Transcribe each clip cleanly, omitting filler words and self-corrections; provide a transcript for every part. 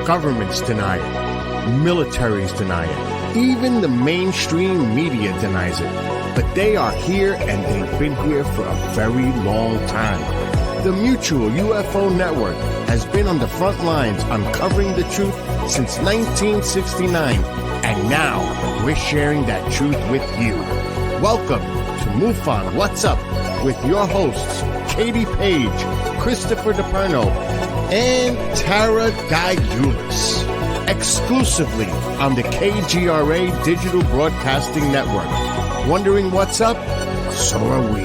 Governments deny it. Militaries deny it. Even the mainstream media denies it. But they are here, and they've been here for a very long time. The Mutual UFO Network has been on the front lines uncovering the truth since 1969. And now we're sharing that truth with you. Welcome to MUFON What's Up with your hosts, Katie Page, Christopher DePerno, and Tara Diulis. Exclusively on the KGRA Digital Broadcasting Network. Wondering what's up? So are we.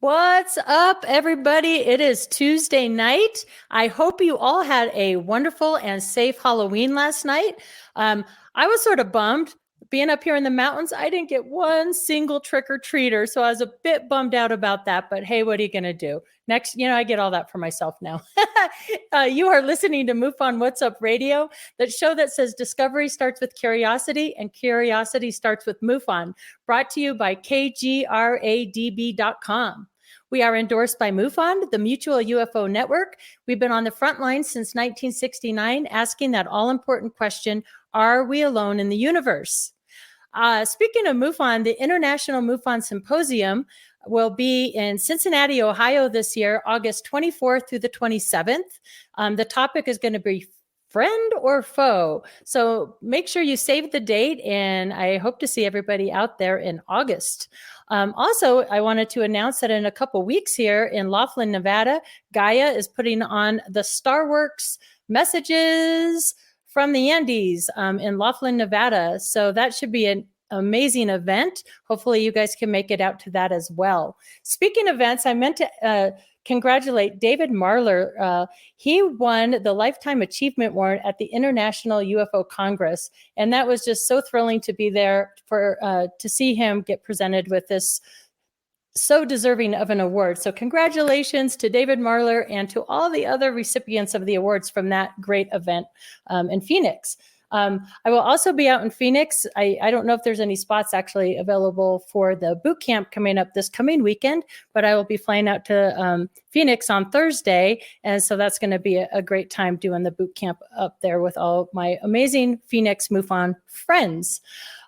What's up, everybody? It is Tuesday night. I hope you all had a wonderful and safe Halloween last night. I was sort of bummed. Being up here in the mountains, I didn't get one single trick-or-treater, so I was a bit bummed out about that, but hey, what are you going to do? Next, I get all that for myself now. You are listening to MUFON What's Up Radio, that show that says discovery starts with curiosity and curiosity starts with MUFON, brought to you by KGRADB.com. We are endorsed by MUFON, the Mutual UFO Network. We've been on the front lines since 1969, asking that all-important question, are we alone in the universe? Speaking of MUFON, the International MUFON Symposium will be in Cincinnati, Ohio this year, August 24th through the 27th. The topic is going to be friend or foe. So make sure you save the date, and I hope to see everybody out there in August. Also, I wanted to announce that in a couple weeks here in Laughlin, Nevada, Gaia is putting on the Starworks Messages from the Andes in Laughlin, Nevada. So that should be an amazing event. Hopefully you guys can make it out to that as well. Speaking of events, I meant to congratulate David Marler. He won the Lifetime Achievement Award at the International UFO Congress. And that was just so thrilling to be there to see him get presented with this so deserving of an award. So congratulations to David Marler and to all the other recipients of the awards from that great event in Phoenix. I will also be out in Phoenix. I don't know if there's any spots actually available for the boot camp coming up this coming weekend, but I will be flying out to Phoenix on Thursday. And so that's going to be a great time doing the boot camp up there with all my amazing Phoenix MUFON friends.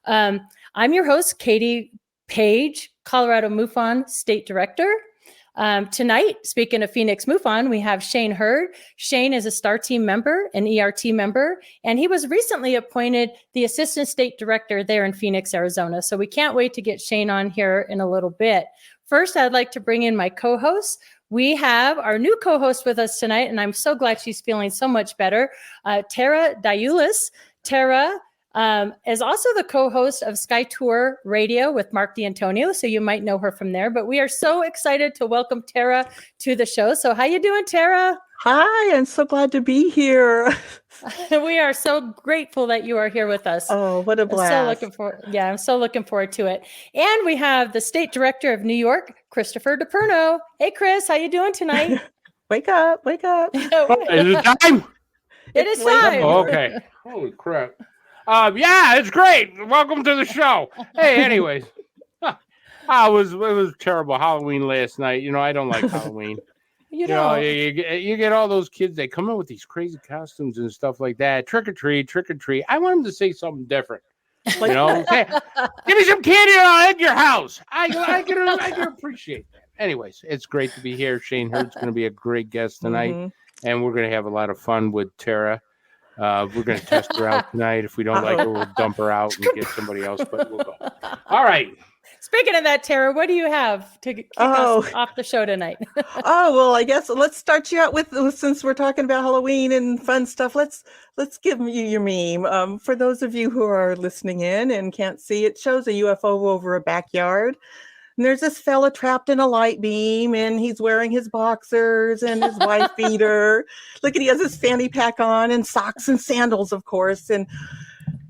I'm your host, Katie Page, Colorado MUFON State Director. Tonight, speaking of Phoenix MUFON, we have Shane Hurd. Shane is a STAR team member, an ERT member, and he was recently appointed the Assistant State Director there in Phoenix, Arizona. So we can't wait to get Shane on here in a little bit. First, I'd like to bring in my co-hosts. We have our new co-host with us tonight, and I'm so glad she's feeling so much better, Tara Diulis. Tara is also the co-host of Sky Tour Radio with Mark D'Antonio, so you might know her from there. But we are so excited to welcome Tara to the show. So how you doing, Tara? Hi, I'm so glad to be here. We are so grateful that you are here with us. Oh, what a blast. I'm so looking forward to it. And we have the State Director of New York, Christopher DePerno. Hey, Chris, how you doing tonight? Wake up. Is it time? It is time. Oh, okay. Holy crap. Yeah, it's great. Welcome to the show. Hey, anyways, it was terrible Halloween last night. I don't like Halloween. You get all those kids. They come in with these crazy costumes and stuff like that. Trick or treat. I want them to say something different. Say, give me some candy and I'll egg your house. I can appreciate that. Anyways, it's great to be here. Shane Hurd's going to be a great guest tonight, and we're going to have a lot of fun with Tara. We're going to test her out tonight. If we don't like her, we'll dump her out and get somebody else, but we'll go. All right. Speaking of that, Tara, what do you have to kick us off the show tonight? Well, I guess let's start you out with, since we're talking about Halloween and fun stuff, let's give you your meme. For those of you who are listening in and can't see, it shows a UFO over a backyard. And there's this fella trapped in a light beam, and he's wearing his boxers and his wife beater. Look at, he has his fanny pack on and socks and sandals, of course. And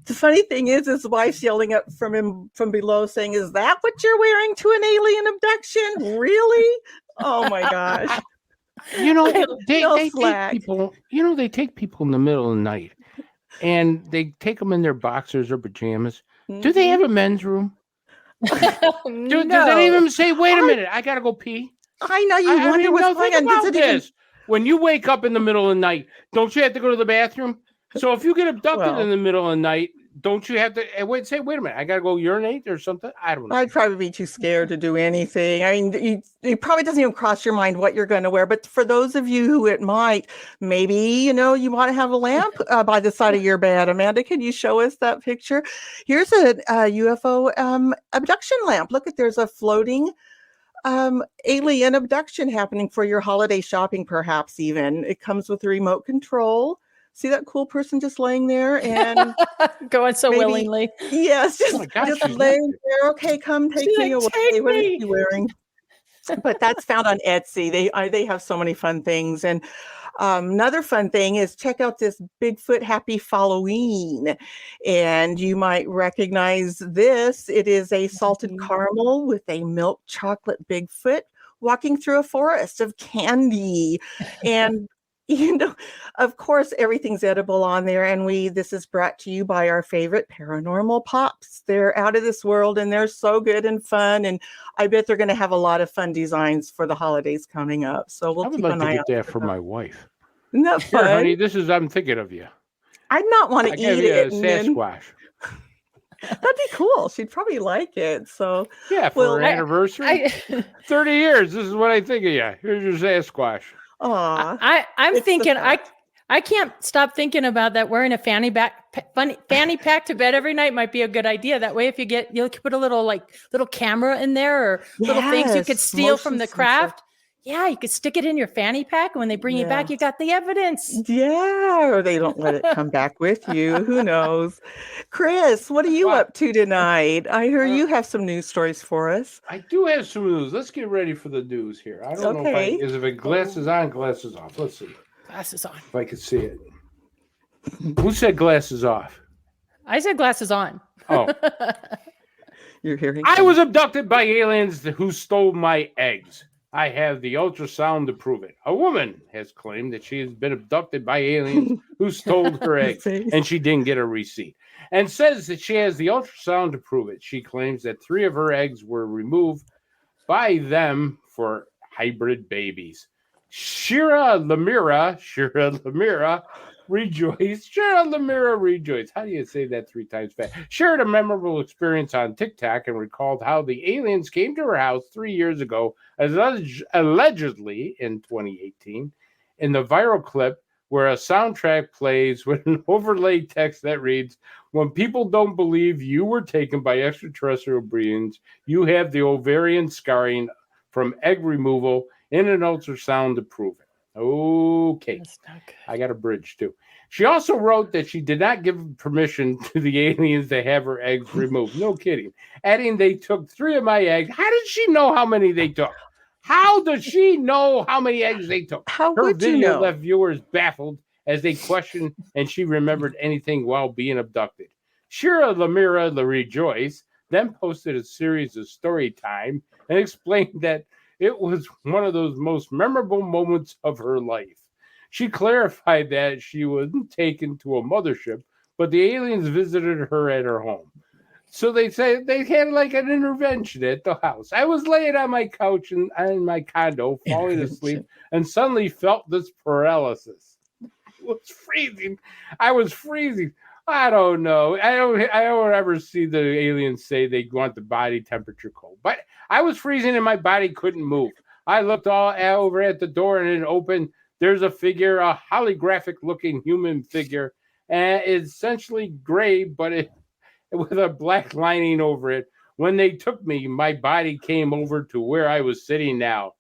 the funny thing is, his wife's yelling up from him from below, saying, "Is that what you're wearing to an alien abduction? Really? Oh my gosh!" They take people. They take people in the middle of the night, and they take them in their boxers or pajamas. Mm-hmm. Do they have a men's room? Dude, does it even say, wait a minute, I got to go pee? I know you I wonder mean, what's no, going think on. Does about it even? this. When you wake up in the middle of the night, don't you have to go to the bathroom? So if you get abducted in the middle of the night, don't you have to wait a minute, I got to go urinate or something? I don't know. I'd probably be too scared to do anything. I mean, it probably doesn't even cross your mind what you're going to wear. But for those of you who it might, maybe, you want to have a lamp by the side of your bed. Amanda, can you show us that picture? Here's a UFO abduction lamp. Look, there's a floating alien abduction happening for your holiday shopping, perhaps even. It comes with a remote control. See that cool person just laying there and going so willingly. Yes, just laying there. Okay, come take me away. What is he wearing? But that's found on Etsy. They have so many fun things. And another fun thing is check out this Bigfoot Happy Halloween. And you might recognize this. It is a salted caramel with a milk chocolate Bigfoot walking through a forest of candy. And of course, everything's edible on there. And this is brought to you by our favorite Paranormal Pops. They're out of this world and they're so good and fun. And I bet they're going to have a lot of fun designs for the holidays coming up. So we'll keep an eye out. I would like to get that for my wife. Isn't that fun? Here, honey, I'm thinking of you. I'd not want to eat it. Sasquatch. That'd be cool. She'd probably like it. So yeah, for her anniversary, 30 years. This is what I think of you. Here's your Sasquatch. I'm thinking I can't stop thinking about that. Wearing a fanny pack to bed every night might be a good idea. That way, if you'll put a little camera in there or little things you could steal from the craft. Yeah, you could stick it in your fanny pack, and when they bring you back, you got the evidence. Yeah, or they don't let it come back with you. Who knows? Chris, what are you up to tonight? I hear you have some news stories for us. I do have some news. Let's get ready for the news here. I don't know if it glasses on, glasses off. Let's see. Glasses on. If I could see it. Who said glasses off? I said glasses on. Oh. You're hearing? I was abducted by aliens who stole my eggs. I have the ultrasound to prove it. A woman has claimed that she has been abducted by aliens who stole her eggs, and she didn't get a receipt, and says that she has the ultrasound to prove it. She claims that 3 of her eggs were removed by them for hybrid babies. Shira Lamira rejoiced. Shira Lamira rejoiced. How do you say that 3 times fast? Shared a memorable experience on TikTok and recalled how the aliens came to her house 3 years ago, allegedly in 2018, in the viral clip where a soundtrack plays with an overlay text that reads, "When people don't believe you were taken by extraterrestrial beings, you have the ovarian scarring from egg removal in an ultrasound to prove it." Okay. I got a bridge too. She also wrote that she did not give permission to the aliens to have her eggs removed. No kidding. Adding, "They took 3 of my eggs." How did she know how many they took? How does she know how many eggs they took? How her would video you know? left viewers baffled as they questioned and she remembered anything while being abducted. Shira Lamira Rejoice then posted a series of story time and explained that it was one of those most memorable moments of her life. She clarified that she wasn't taken to a mothership, but the aliens visited her at her home. So they say they had like an intervention at the house. I was laying on my couch in my condo, falling asleep, and suddenly felt this paralysis. It was freezing. I was freezing. I don't know. I don't ever see the aliens say they want the body temperature cold. But I was freezing and my body couldn't move. I looked all over at the door and it opened. There's a figure, a holographic looking human figure, and it's essentially gray, but with a black lining over it. When they took me, my body came over to where I was sitting now.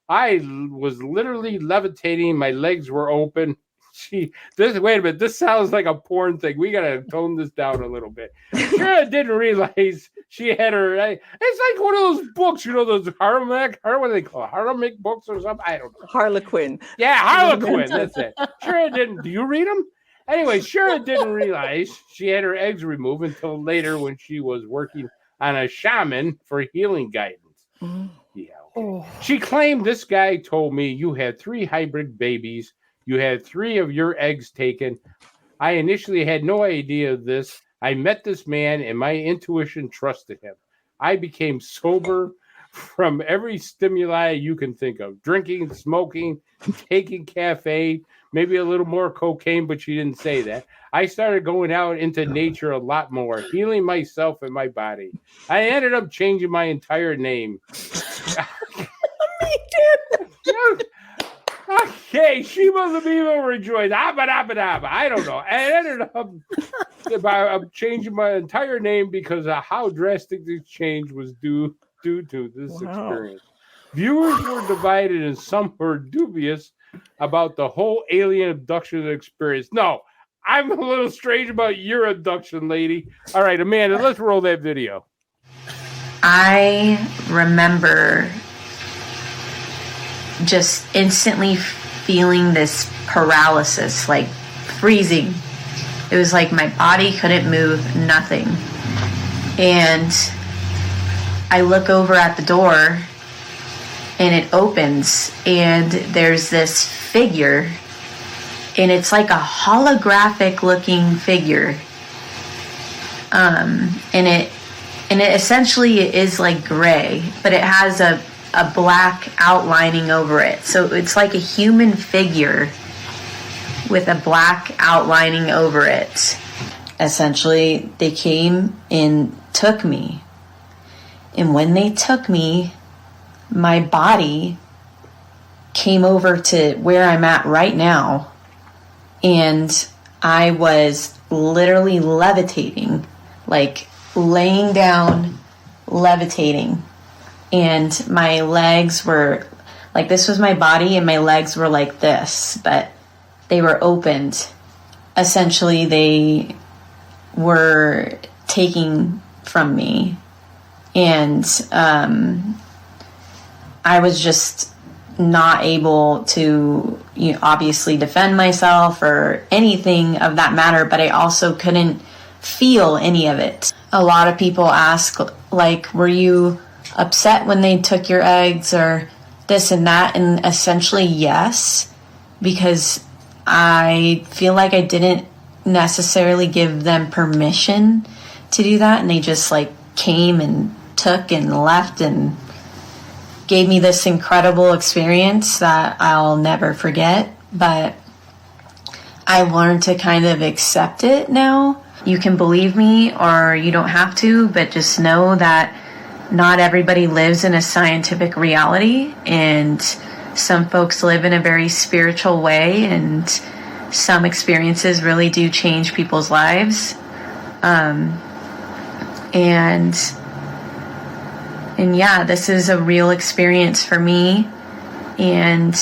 I was literally levitating. My legs were open. Wait a minute. This sounds like a porn thing. We got to tone this down a little bit. Shira didn't realize she had her. It's like one of those books, those what do they call it? Harlemic books or something? I don't know. Harlequin. Yeah, Harlequin. That's it. Shira didn't. Do you read them? Anyway, Shira didn't realize she had her eggs removed until later when she was working on a shaman for healing guidance. Yeah. Okay. She claimed, "This guy told me you had 3 hybrid babies. You had 3 of your eggs taken. I initially had no idea of this. I met this man and my intuition trusted him. I became sober from every stimuli you can think of. Drinking, smoking, taking caffeine, maybe a little more cocaine, but she didn't say that. I started going out into nature a lot more, healing myself and my body. I ended up changing my entire name. Okay, Sheba the Beaver rejoiced. I don't know. I ended up by changing my entire name because of how drastic this change was due to this experience. Viewers were divided and some were dubious about the whole alien abduction experience. No, I'm a little strange about your abduction, lady. All right, Amanda, let's roll that video. I remember just instantly feeling this paralysis, like freezing. It was like my body couldn't move, nothing. And I look over at the door and it opens and there's this figure and it's like a holographic looking figure. And it essentially is like gray, but it has a black outlining over it. So it's like a human figure with a black outlining over it. Essentially, they came and took me. And when they took me, my body came over to where I'm at right now. And I was literally levitating, like laying down, levitating. And my legs were like, this was my body and my legs were like this, but they were opened. Essentially, they were taking from me. And I was just not able to, obviously defend myself or anything of that matter, but I also couldn't feel any of it. A lot of people ask, like, were you upset when they took your eggs or this and that? And essentially, yes, because I feel like I didn't necessarily give them permission to do that. And they just like came and took and left and gave me this incredible experience that I'll never forget. But I learned to kind of accept it now. You can believe me or you don't have to, but just know that not everybody lives in a scientific reality, and some folks live in a very spiritual way, and some experiences really do change people's lives. And yeah, this is a real experience for me, and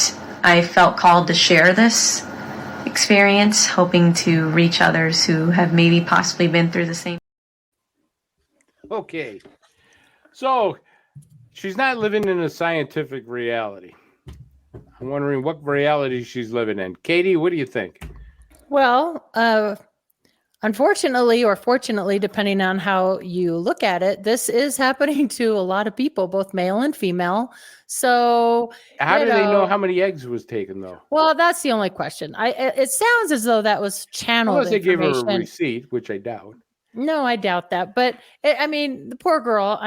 I felt called to share this experience, hoping to reach others who have maybe possibly been through the same. Okay. So she's not living in a scientific reality. I'm wondering what reality she's living in. Katie, what do you think? Well, unfortunately or fortunately, depending on how you look at it, this is happening to a lot of people, both male and female. So how do they know how many eggs was taken, though? Well, that's the only question. It sounds as though that was channeled. Unless they gave her a receipt, which I doubt. No, I doubt that. But the poor girl.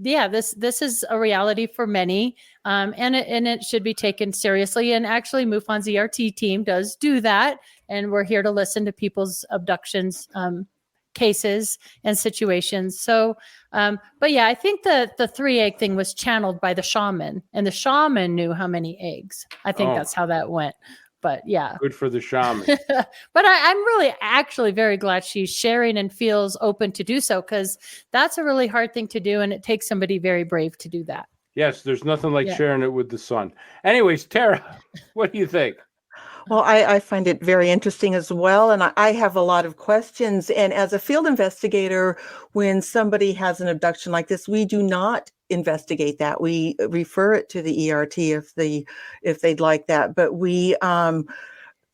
Yeah, this is a reality for many, and it should be taken seriously. And actually, MUFON's ERT team does do that, and we're here to listen to people's abductions cases and situations. So, but yeah, I think the 3-egg thing was channeled by the shaman, and the shaman knew how many eggs. I think that's how that went. But yeah, good for the shaman. But I'm really actually very glad she's sharing and feels open to do so, because that's a really hard thing to do, and it takes somebody very brave to do that. Yes, there's nothing like sharing it with the sun. Anyways, Tara, what do you think? Well, I find it very interesting as well. And I have a lot of questions. And as a field investigator, when somebody has an abduction like this, we do not investigate that. We refer it to the ERT if they'd like that. But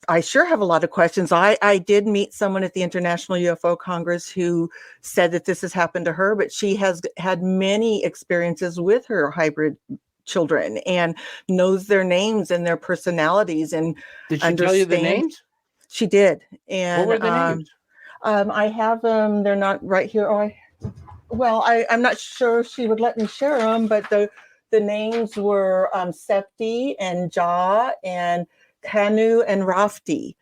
I sure have a lot of questions. I did meet someone at the International UFO Congress who said that this has happened to her, but she has had many experiences with her hybrid children and knows their names and their personalities. And did she tell you the names? She did. And what were the names? I have them. They're not right here. Well, I'm not sure she would let me share them, but the names were Septi and Ja and Kanu and Rafti,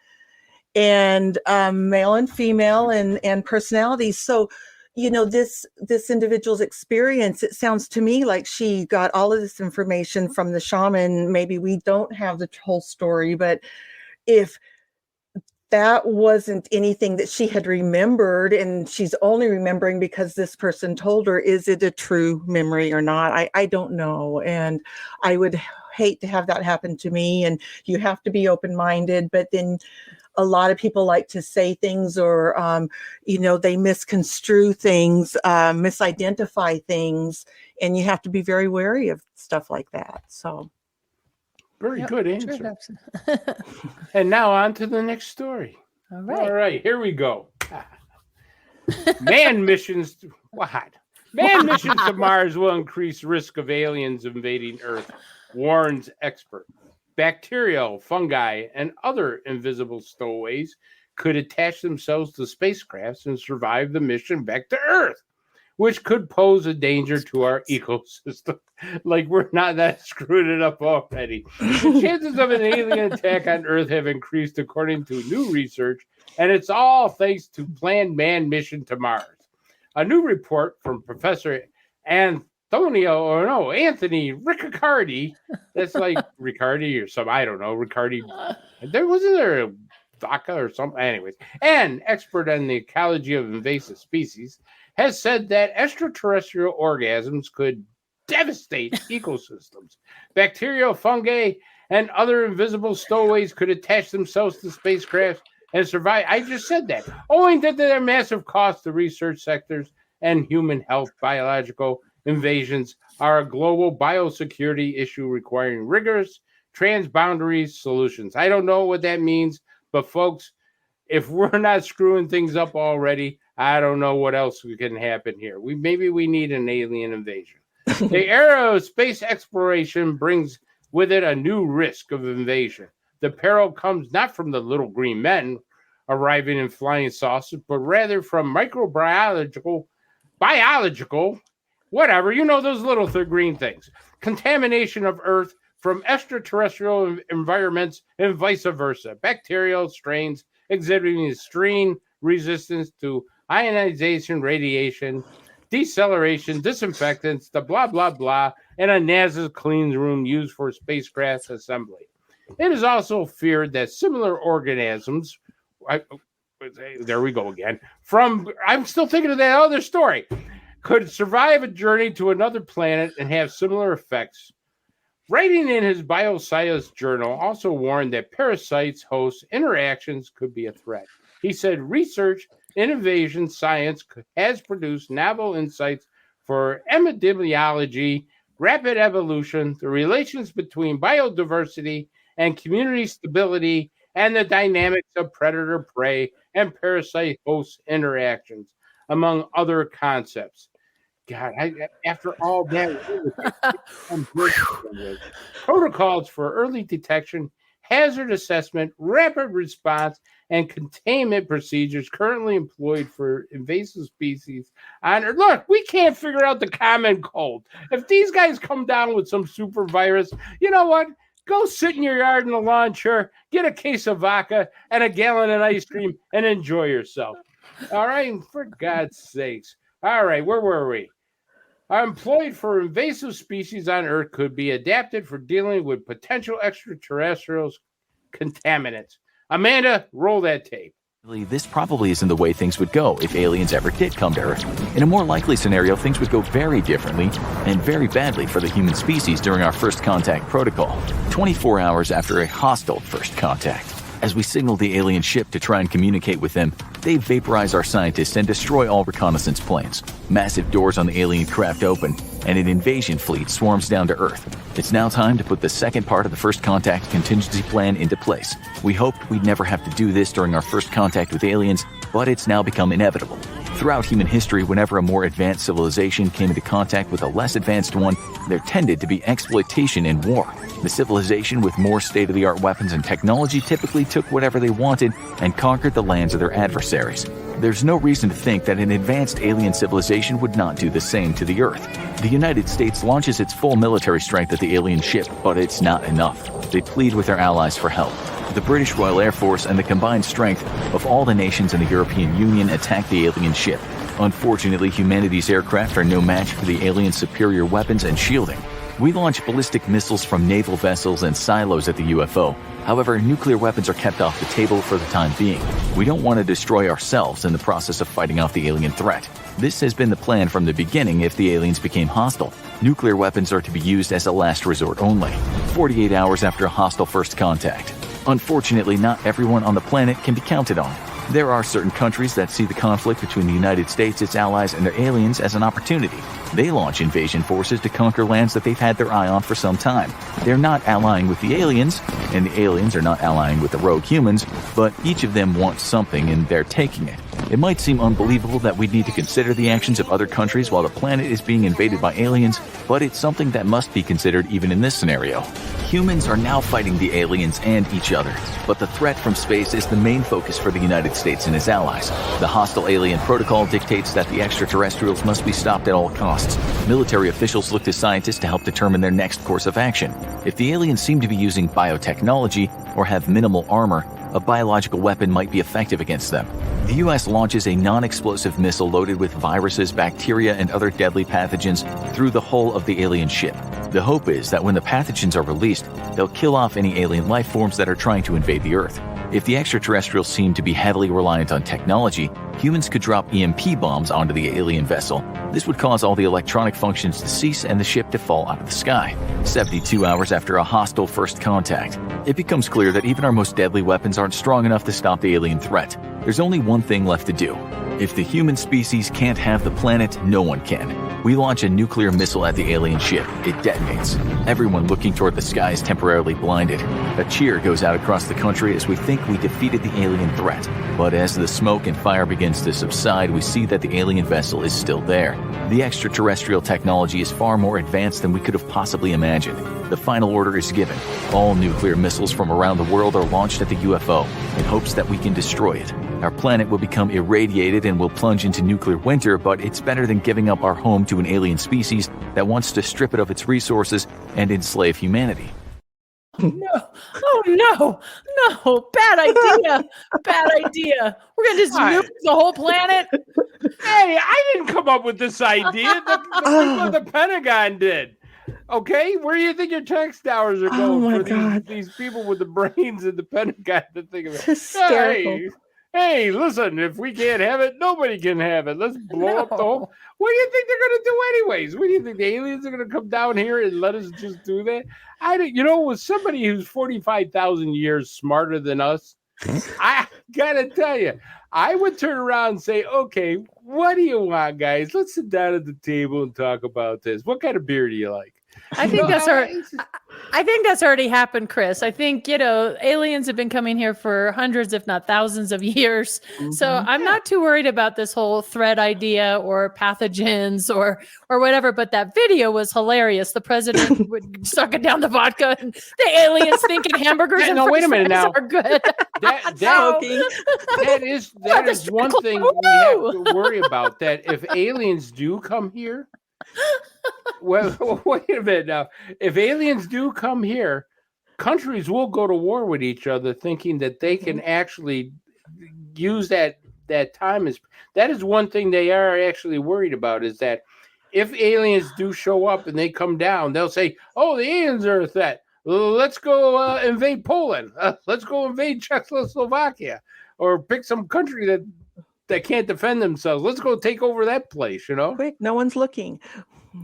and male and female and personalities. So, this individual's experience, it sounds to me like she got all of this information from the shaman. Maybe we don't have the whole story, but if that wasn't anything that she had remembered and she's only remembering because this person told her, is it a true memory or not? I don't know. And I would hate to have that happen to me. And you have to be open-minded, but then a lot of people like to say things or, they misconstrue things, misidentify things, and you have to be very wary of stuff like that. So. Very good answer. Sure. And now on to the next story. All right. All right, here we go. Man missions to Mars will increase risk of aliens invading Earth, warns expert. Bacterial, fungi, and other invisible stowaways could attach themselves to spacecrafts and survive the mission back to Earth, which could pose a danger to our ecosystem. Like we're not that screwed it up already. The chances of an alien attack on Earth have increased according to new research, and it's all thanks to planned manned mission to Mars. A new report from Professor Anthony Riccardi, that's like Riccardi or some, I don't know, Riccardi. Wasn't there a vodka or something? Anyways, an expert on the ecology of invasive species has said that extraterrestrial organisms could devastate ecosystems. Bacterial, fungi, and other invisible stowaways could attach themselves to spacecraft and survive. I just said that. Owing to their massive cost to research sectors and human health, biological invasions are a global biosecurity issue requiring rigorous transboundary solutions. I don't know what that means, but folks, if we're not screwing things up already, I don't know what else can happen here. Maybe we need an alien invasion. The era of space exploration brings with it a new risk of invasion. The peril comes not from the little green men arriving in flying saucers, but rather from microbiological, whatever, those little green things. Contamination of Earth from extraterrestrial environments and vice versa. Bacterial strains exhibiting extreme resistance to ionization, radiation, deceleration, disinfectants, the blah, blah, blah, and a NASA's clean room used for spacecraft assembly. It is also feared that similar organisms, there we go again, I'm still thinking of that other story, could survive a journey to another planet and have similar effects. Writing in his Bioscience journal also warned that parasites, hosts, interactions could be a threat. He said research, innovation, science has produced novel insights for epidemiology, rapid evolution, the relations between biodiversity and community stability, and the dynamics of predator-prey and parasite-host interactions, among other concepts. God, after all that, protocols for early detection, hazard assessment, rapid response, and containment procedures currently employed for invasive species on Earth. Look, we can't figure out the common cold. If these guys come down with some super virus, you know what? Go sit in your yard in the lawn chair, get a case of vodka and a gallon of ice cream, and enjoy yourself. All right? For God's sakes. All right, where were we? Are employed for invasive species on Earth could be adapted for dealing with potential extraterrestrials contaminants. Amanda, roll that tape. This probably isn't the way things would go if aliens ever did come to Earth. In a more likely scenario, things would go very differently and very badly for the human species during our first contact protocol, 24 hours after a hostile first contact. As we signal the alien ship to try and communicate with them, they vaporize our scientists and destroy all reconnaissance planes. Massive doors on the alien craft open, and an invasion fleet swarms down to Earth. It's now time to put the second part of the first contact contingency plan into place. We hoped we'd never have to do this during our first contact with aliens, but it's now become inevitable. Throughout human history, whenever a more advanced civilization came into contact with a less advanced one, there tended to be exploitation and war. The civilization with more state-of-the-art weapons and technology typically took whatever they wanted and conquered the lands of their adversaries. There's no reason to think that an advanced alien civilization would not do the same to the Earth. The United States launches its full military strength at the alien ship, but it's not enough. They plead with their allies for help. The British Royal Air Force and the combined strength of all the nations in the European Union attack the alien ship. Unfortunately, humanity's aircraft are no match for the aliens' superior weapons and shielding. We launch ballistic missiles from naval vessels and silos at the UFO. However, nuclear weapons are kept off the table for the time being. We don't want to destroy ourselves in the process of fighting off the alien threat. This has been the plan from the beginning if the aliens became hostile. Nuclear weapons are to be used as a last resort only, 48 hours after a hostile first contact. Unfortunately, not everyone on the planet can be counted on. There are certain countries that see the conflict between the United States, its allies, and their aliens as an opportunity. They launch invasion forces to conquer lands that they've had their eye on for some time. They're not allying with the aliens, and the aliens are not allying with the rogue humans, but each of them wants something and they're taking it. It might seem unbelievable that we'd need to consider the actions of other countries while the planet is being invaded by aliens, but it's something that must be considered even in this scenario. Humans are now fighting the aliens and each other, but the threat from space is the main focus for the United States and its allies. The hostile alien protocol dictates that the extraterrestrials must be stopped at all costs. Military officials look to scientists to help determine their next course of action. If the aliens seem to be using biotechnology or have minimal armor, a biological weapon might be effective against them. The U.S. launches a non-explosive missile loaded with viruses, bacteria, and other deadly pathogens through the hull of the alien ship. The hope is that when the pathogens are released, they'll kill off any alien life forms that are trying to invade the Earth. If the extraterrestrials seem to be heavily reliant on technology, humans could drop EMP bombs onto the alien vessel. This would cause all the electronic functions to cease and the ship to fall out of the sky. 72 hours after a hostile first contact, it becomes clear that even our most deadly weapons aren't strong enough to stop the alien threat. There's only one thing left to do. If the human species can't have the planet, no one can. We launch a nuclear missile at the alien ship. It detonates. Everyone looking toward the sky is temporarily blinded. A cheer goes out across the country as we think we defeated the alien threat. But as the smoke and fire begins to subside, we see that the alien vessel is still there. The extraterrestrial technology is far more advanced than we could have possibly imagined. The final order is given. All nuclear missiles from around the world are launched at the UFO in hopes that we can destroy it. Our planet will become irradiated and will plunge into nuclear winter, but it's better than giving up our home to an alien species that wants to strip it of its resources and enslave humanity. No. Oh, no. Bad idea. Bad idea. We're going to just nuke the whole planet. Hey, I didn't come up with this idea. The people at the Pentagon did. Okay, where do you think your tax dollars are going for these people with the brains in the Pentagon to think of it? Hysterical. Hey, listen, if we can't have it, nobody can have it. Let's blow up the whole... What do you think they're going to do anyways? What do you think the aliens are going to come down here and let us just do that? With somebody who's 45,000 years smarter than us, I got to tell you, I would turn around and say, okay, what do you want, guys? Let's sit down at the table and talk about this. What kind of beer do you like? I think that's already happened, Chris. I think, aliens have been coming here for hundreds, if not thousands of years. Mm-hmm. So I'm not too worried about this whole threat idea or pathogens or whatever. But that video was hilarious. The president would sucking down the vodka and the aliens thinking hamburgers and wait a minute now. are good. That is one thing we have to worry about, that if aliens do come here, well, wait a minute now. If aliens do come here, countries will go to war with each other, thinking that they can actually use that time as. That is one thing they are actually worried about, is that if aliens do show up and they come down, they'll say, "Oh, the aliens are a threat. Let's go invade Poland. Let's go invade Czechoslovakia, or pick some country that can't defend themselves. Let's go take over that place." Quick, no one's looking.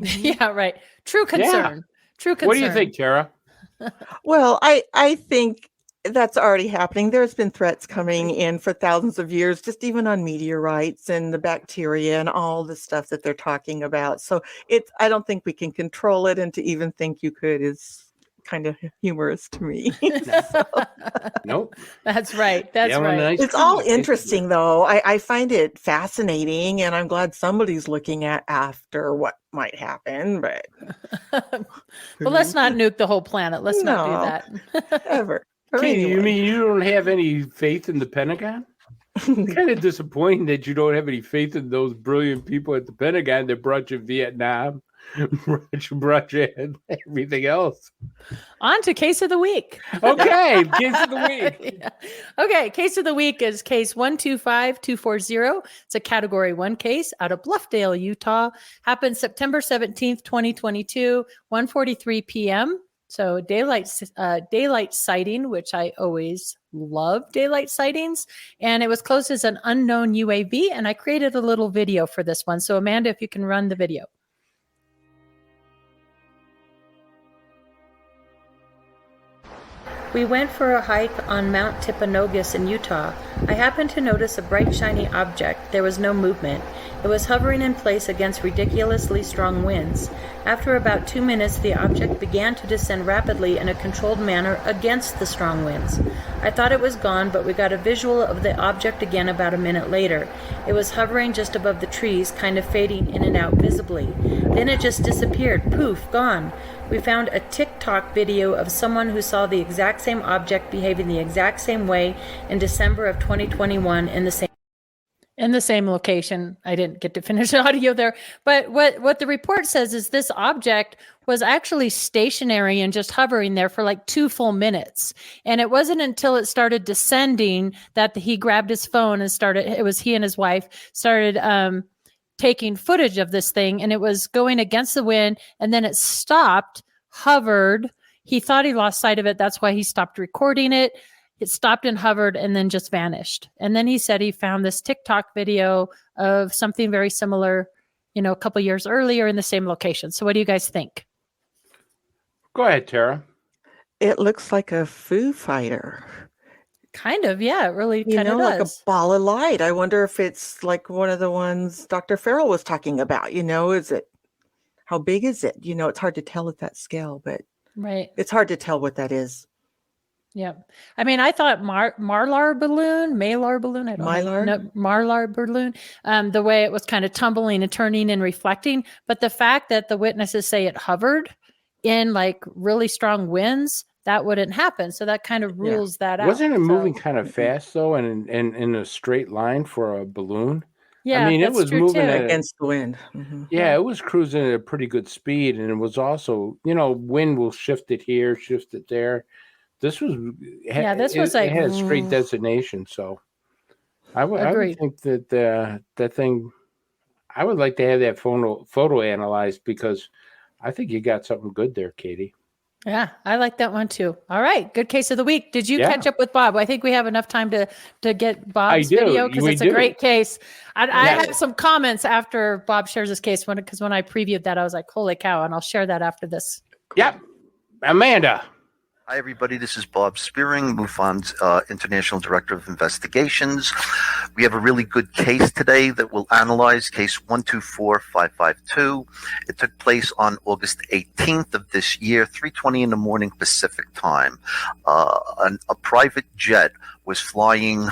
Yeah, right. True concern. Yeah. True concern. What do you think, Tara? Well, I think that's already happening. There's been threats coming in for thousands of years, just even on meteorites and the bacteria and all the stuff that they're talking about. So I don't think we can control it, and to even think you could is kind of humorous to me. Nope. That's right. That's Yeah, well, right. nice. It's all interesting, though. I find it fascinating, and I'm glad somebody's looking at after what might happen. But Well, let's not nuke the whole planet. Let's not do that. ever. Or Katie, you anyone. mean you don't have any faith in the Pentagon? Kind of disappointing that you don't have any faith in those brilliant people at the Pentagon that brought you Vietnam, brought you everything else. On to case of the week. Okay, case of the week. Yeah. Okay, case of the week is case 125240. It's a category 1 case out of Bluffdale, Utah. Happened September 17th, 2022, 1:43 p.m. So daylight sighting, which I always love daylight sightings. And it was closed as an unknown UAV. And I created a little video for this one. So Amanda, if you can run the video. We went for a hike on Mount Timpanogos in Utah. I happened to notice a bright, shiny object. There was no movement. It was hovering in place against ridiculously strong winds. After about 2 minutes, the object began to descend rapidly in a controlled manner against the strong winds. I thought it was gone, but we got a visual of the object again about a minute later. It was hovering just above the trees, kind of fading in and out visibly. Then it just disappeared. Poof, gone. We found a TikTok video of someone who saw the exact same object behaving the exact same way in December of 2021 in the same location. I didn't get to finish the audio there, but what the report says is this object was actually stationary and just hovering there for like 2 full minutes. And it wasn't until it started descending that he grabbed his phone and he and his wife started taking footage of this thing, and it was going against the wind, and then it stopped, hovered. He thought he lost sight of it. That's why he stopped recording it. It stopped and hovered and then just vanished. And then he said he found this TikTok video of something very similar, a couple years earlier in the same location. So what do you guys think? Go ahead, Tara. It looks like a Foo Fighter. Kind of, yeah, it really kind of like a does. ball of light. I wonder if it's like one of the ones Dr. Farrell was talking about. How big is it? It's hard to tell at that scale, but Right. it's hard to tell what that is. Yeah. I mean, I thought Malar balloon, I don't Mylar? know. Marlar balloon, the way it was kind of tumbling and turning and reflecting. But the fact that the witnesses say it hovered in like really strong winds, that wouldn't happen. So that kind of rules that out. Wasn't it moving So, kind of fast though, and in a straight line for a balloon? yeah, I mean, it that's was true moving too. at Against the wind. Mhm. it was cruising at a pretty good speed, and it was also, wind will shift it here, shift it there. This was, this was like it had a straight destination. So I would Agreed. think that that thing, I would like to have that photo analyzed, because I think you got something good there, Katie. Yeah, I like that one too. All right, good case of the week. Did you Yeah. catch up with Bob? I think we have enough time to get Bob's do. video because We it's do. a great case. I Yes. had some comments after Bob shares his case because when I previewed that, I was like, "Holy cow!" And I'll share that after this. Yep. Amanda. Hi, everybody. This is Bob Spearing, MUFON's International Director of Investigations. We have a really good case today that we'll analyze, case 124552. It took place on August 18th of this year, 3:20 in the morning Pacific time. A private jet was flying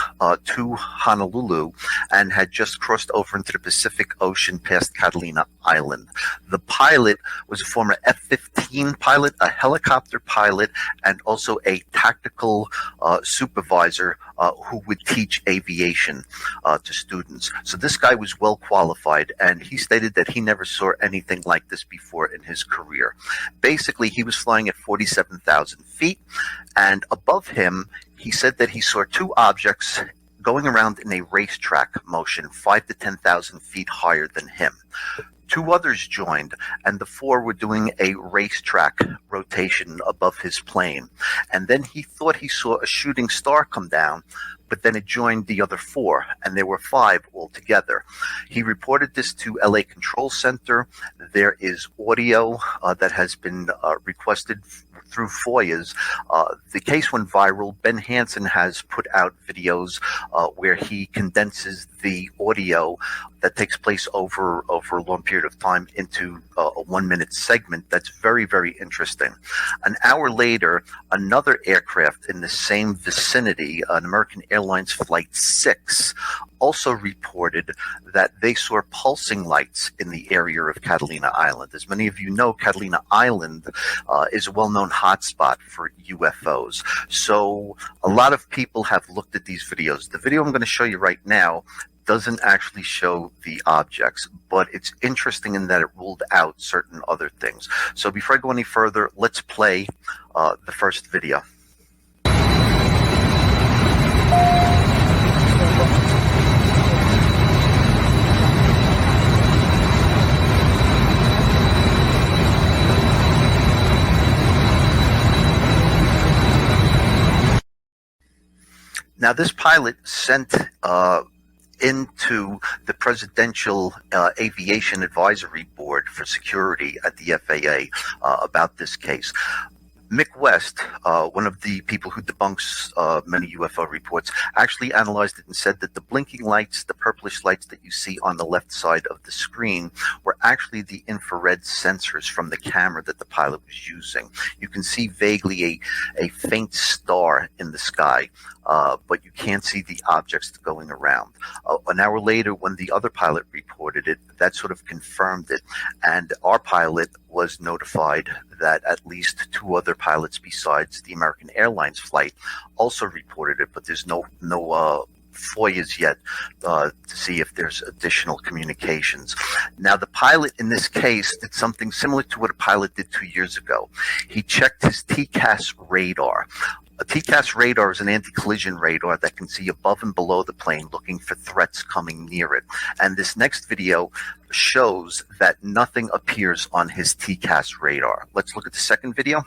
to Honolulu and had just crossed over into the Pacific Ocean past Catalina Island. The pilot was a former F-15 pilot, a helicopter pilot, and also a tactical supervisor who would teach aviation to students. So this guy was well qualified, and he stated that he never saw anything like this before in his career. Basically, he was flying at 47,000 feet, and above him, he said that he saw 2 objects going around in a racetrack motion 5 to 10,000 feet higher than him. 2 others joined, and the 4 were doing a racetrack rotation above his plane. And then he thought he saw a shooting star come down, but then it joined the other 4, and there were 5 altogether. He reported this to LA Control Center. There is audio that has been requested through FOIAs. The case went viral. Ben Hansen has put out videos where he condenses the audio that takes place over a long period of time into a 1-minute segment that's very, very interesting. An hour later, another aircraft in the same vicinity, an American Airlines Flight 6, also reported that they saw pulsing lights in the area of Catalina Island. As many of you know, Catalina Island is a well-known hotspot for UFOs. So a lot of people have looked at these videos. The video I'm going to show you right now doesn't actually show the objects, but it's interesting in that it ruled out certain other things. So before I go any further, let's play the first video. Now, this pilot sent into the Presidential Aviation Advisory Board for Security at the FAA about this case. Mick West, one of the people who debunks many UFO reports, actually analyzed it and said that the blinking lights, the purplish lights that you see on the left side of the screen, were actually the infrared sensors from the camera that the pilot was using. You can see vaguely a faint star in the sky, but you can't see the objects going around. An hour later, when the other pilot reported it, that sort of confirmed it. And our pilot was notified that at least 2 other pilots besides the American Airlines flight also reported it, but there's no FOIAs yet to see if there's additional communications. Now, the pilot in this case did something similar to what a pilot did 2 years ago. He checked his TCAS radar. A TCAS radar is an anti-collision radar that can see above and below the plane looking for threats coming near it. And this next video shows that nothing appears on his TCAS radar. Let's look at the second video.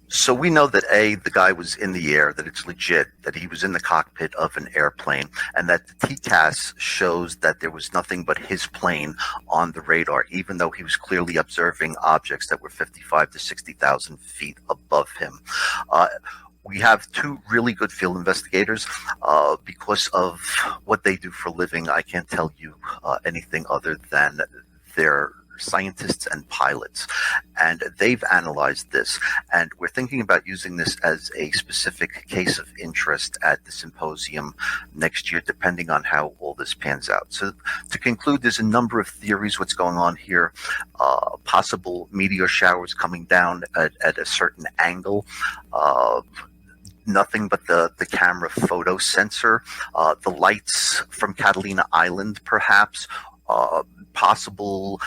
So we know that the guy was in the air, that it's legit, that he was in the cockpit of an airplane, and that the TCAS shows that there was nothing but his plane on the radar, even though he was clearly observing objects that were 55 to 60,000 feet above him. We have 2 really good field investigators. Because of what they do for a living, I can't tell you anything other than they're scientists and pilots, and they've analyzed this, and we're thinking about using this as a specific case of interest at the symposium next year, depending on how all this pans out. So to conclude, there's a number of theories what's going on here. Possible meteor showers coming down at a certain angle, nothing but the camera photo sensor, the lights from Catalina Island, perhaps, possible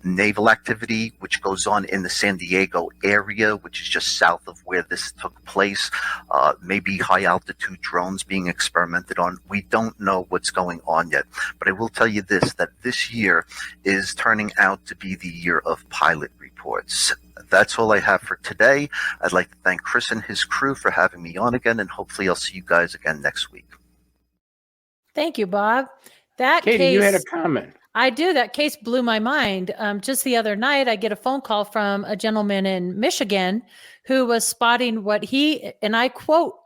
naval activity which goes on in the San Diego area, which is just south of where this took place, maybe high altitude drones being experimented on. We don't know what's going on yet, but I will tell you this, that this year is turning out to be the year of pilot reports. That's all I have for today. I'd like to thank Chris and his crew for having me on again, and hopefully I'll see you guys again next week. Thank you, Bob. That Katie, case, you had a comment. I do. That case blew my mind. Just the other night, I get a phone call from a gentleman in Michigan who was spotting what he, and I quote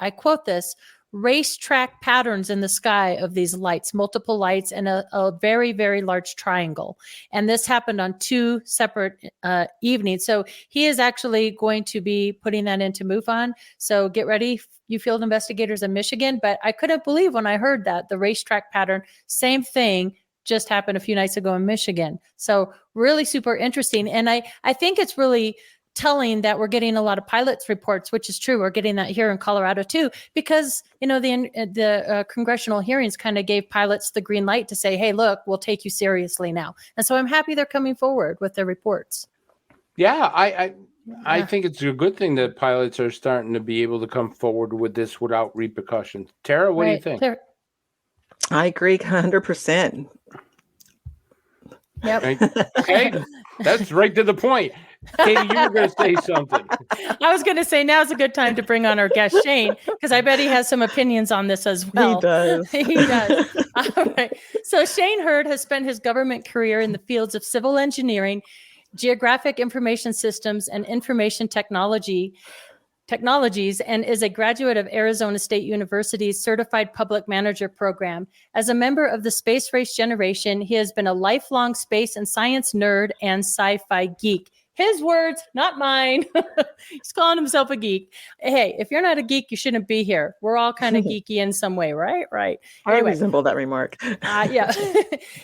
this, racetrack patterns in the sky of these lights, multiple lights, and a very, very large triangle. And this happened on 2 separate evenings. So he is actually going to be putting that into MUFON. So get ready, you field investigators in Michigan. But I couldn't believe when I heard that the racetrack pattern, same thing, just happened a few nights ago in Michigan. So really super interesting. And I think it's really telling that we're getting a lot of pilots reports, which is true. We're getting that here in Colorado too, because, the congressional hearings kind of gave pilots the green light to say, hey, look, we'll take you seriously now. And so I'm happy they're coming forward with their reports. Yeah, I think it's a good thing that pilots are starting to be able to come forward with this without repercussions. Tara, what do you think? I agree 100%. Yep. Right? Okay, that's right to the point. Katie, you were going to say something. I was going to say now's a good time to bring on our guest Shane, because I bet he has some opinions on this as well. He does. He does. All right. So Shane Hurd has spent his government career in the fields of civil engineering, geographic information systems, and information technologies, and is a graduate of Arizona State University's Certified Public Manager program. As a member of the space race generation, he has been a lifelong space and science nerd and sci-fi geek. His words, not mine. He's calling himself a geek. Hey, if you're not a geek, you shouldn't be here. We're all kind of geeky in some way, right? Right. Anyway. I resemble that remark. Yeah.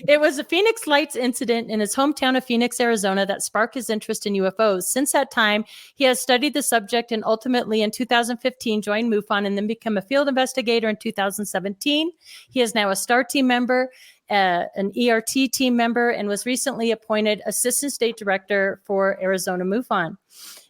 It was a Phoenix Lights incident in his hometown of Phoenix, Arizona, that sparked his interest in UFOs. Since that time, he has studied the subject and ultimately in 2015 joined MUFON and then became a field investigator in 2017. He is now a STAR team member, an ERT team member, and was recently appointed Assistant State Director for Arizona MUFON.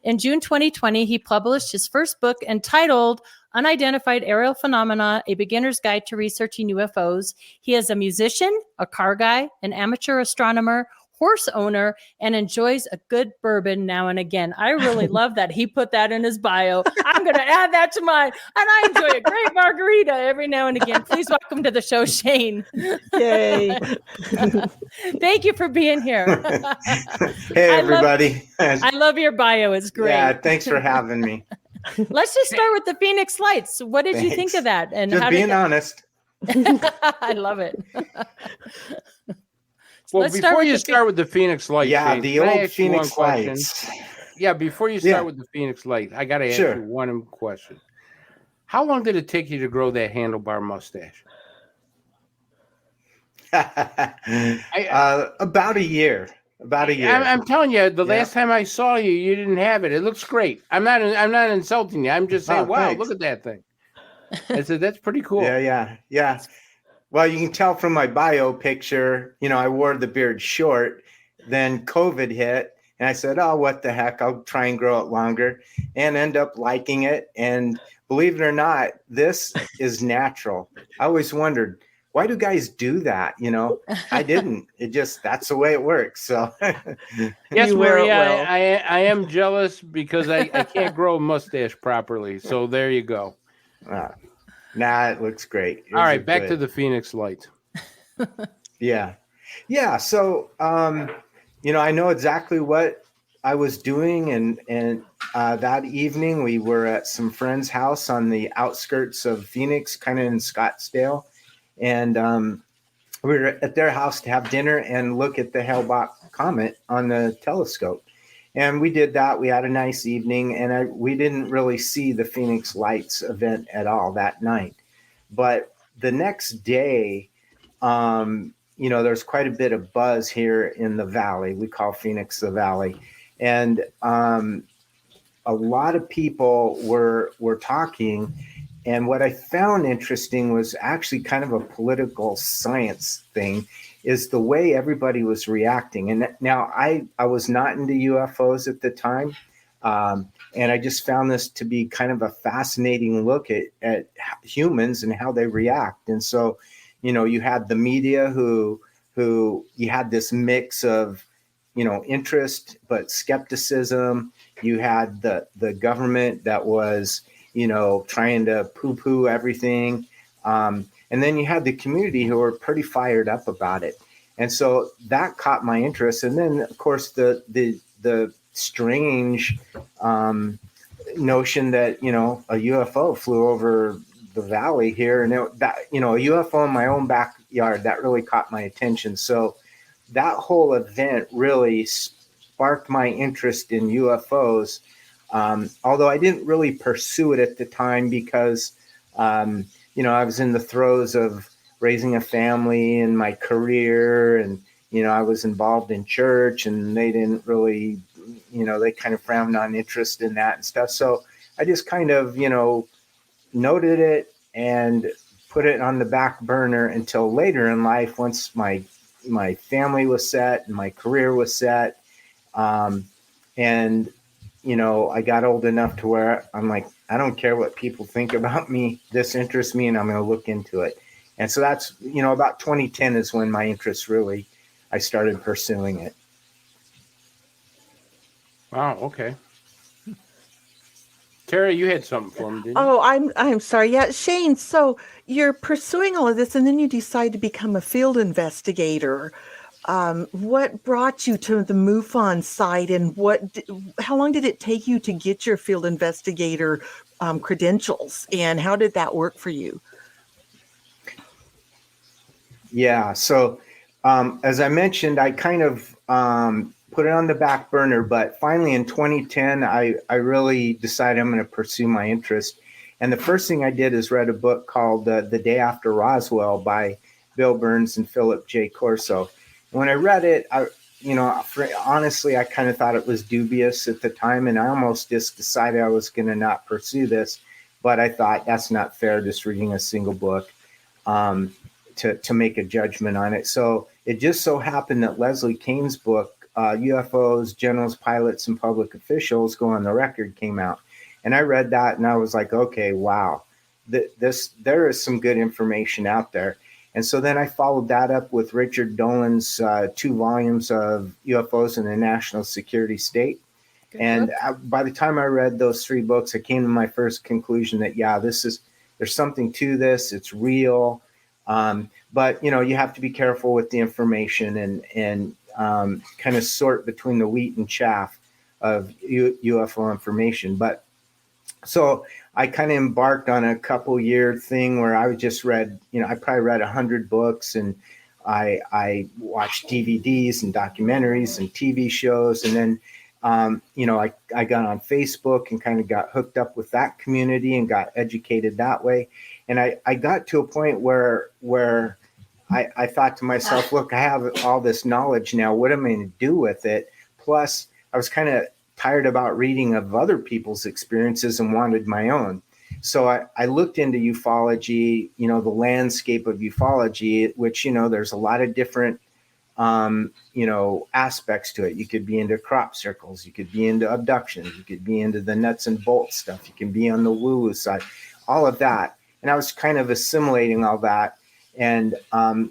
In June 2020, he published his first book entitled Unidentified Aerial Phenomena, A Beginner's Guide to Researching UFOs. He is a musician, a car guy, an amateur astronomer, horse owner, and enjoys a good bourbon now and again. I really love that he put that in his bio. I'm going to add that to mine. And I enjoy a great margarita every now and again. Please welcome to the show, Shane. Yay. Thank you for being here. Hey, everybody. I love your bio. It's great. Yeah, thanks for having me. Let's just start with the Phoenix Lights. What did you think of that? And just how being honest. I love it. Well, before you start with the Phoenix Lights, yeah, Shane, the old Phoenix Lights. Yeah, before you start with the Phoenix Lights, I got to ask you one question. How long did it take you to grow that handlebar mustache? About a year. About a year. I'm telling you, the last time I saw you, you didn't have it. It looks great. I'm not insulting you. I'm just saying, wow, thanks. Look at that thing. I said, that's pretty cool. Yeah. Well, you can tell from my bio picture, I wore the beard short. Then COVID hit, and I said, oh, what the heck? I'll try and grow it longer, and end up liking it. And believe it or not, this is natural. I always wondered, why do guys do that? I didn't. That's the way it works. So, yes, Maria, I am jealous because I can't grow a mustache properly. So there you go. Nah, it looks great. All right, back to the Phoenix Lights. Yeah. So, I know exactly what I was doing, and that evening we were at some friend's house on the outskirts of Phoenix, kind of in Scottsdale, and we were at their house to have dinner and look at the Hale-Bopp comet on the telescope. And we did that. We had a nice evening, and we didn't really see the Phoenix Lights event at all that night. But the next day, there's quite a bit of buzz here in the valley. We call Phoenix the Valley. And a lot of people were talking. And what I found interesting was actually kind of a political science thing, is the way everybody was reacting. And now I was not into UFOs at the time. And I just found this to be kind of a fascinating look at humans and how they react. And so, you had the media who you had this mix of, interest, but skepticism. You had the government that was, trying to poo-poo everything. And then you had the community who were pretty fired up about it. And so that caught my interest. And then, of course, the strange notion that, a UFO flew over the valley here, and a UFO in my own backyard, that really caught my attention. So that whole event really sparked my interest in UFOs. Although I didn't really pursue it at the time because, I was in the throes of raising a family and my career, and, I was involved in church, and they didn't really, they kind of frowned on interest in that and stuff. So I just kind of, noted it and put it on the back burner until later in life, once my family was set and my career was set. And I got old enough to where I'm like, I don't care what people think about me. This interests me, and I'm going to look into it. And so that's, about 2010 is when my interest really, I started pursuing it. Wow. Okay. Terry, you had something for me, didn't you? Oh, I'm sorry. Yeah, Shane, so you're pursuing all of this and then you decide to become a field investigator. What brought you to the MUFON site, and how long did it take you to get your field investigator credentials, and how did that work for you? Yeah. So, as I mentioned, I kind of put it on the back burner, but finally in 2010, I really decided I'm going to pursue my interest. And the first thing I did is read a book called The Day After Roswell by Bill Burns and Philip J. Corso. And when I read it, honestly, I kind of thought it was dubious at the time, and I almost just decided I was going to not pursue this. But I thought that's not fair, just reading a single book. To make a judgment on it. So it just so happened that Leslie Kane's book, UFOs, Generals, Pilots, and Public Officials Go on the Record, came out. And I read that and I was like, okay, wow, there is some good information out there. And so then I followed that up with Richard Dolan's 2 volumes of UFOs in the National Security State. Good And book. by the time I read those 3 books, I came to my first conclusion that, there's something to this. It's real. But you have to be careful with the information and kind of sort between the wheat and chaff of UFO information. But so I kind of embarked on a couple-year thing where I just read, I probably read 100 books, and I watched DVDs and documentaries and TV shows. And then, I got on Facebook and kind of got hooked up with that community and got educated that way. And I got to a point where I thought to myself, look, I have all this knowledge now. What am I going to do with it? Plus, I was kind of tired about reading of other people's experiences and wanted my own. So I looked into ufology, the landscape of ufology, which, there's a lot of different, aspects to it. You could be into crop circles. You could be into abductions. You could be into the nuts and bolts stuff. You can be on the woo-woo side, all of that. And I was kind of assimilating all that and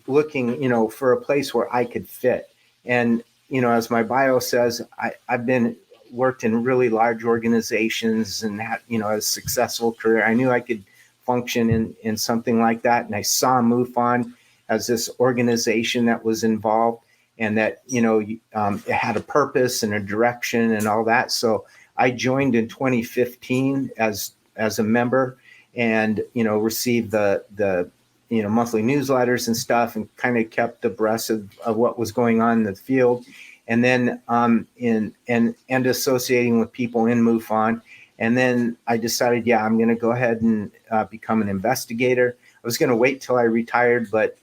looking, for a place where I could fit. And, as my bio says, I've worked in really large organizations and had, a successful career. I knew I could function in something like that. And I saw MUFON as this organization that was involved and that, it had a purpose and a direction and all that. So I joined in 2015 as a member, and received the monthly newsletters and stuff, and kind of kept abreast of what was going on in the field. And then and associating with people in MUFON. And then I decided, I'm going to go ahead and become an investigator. I was going to wait till I retired, but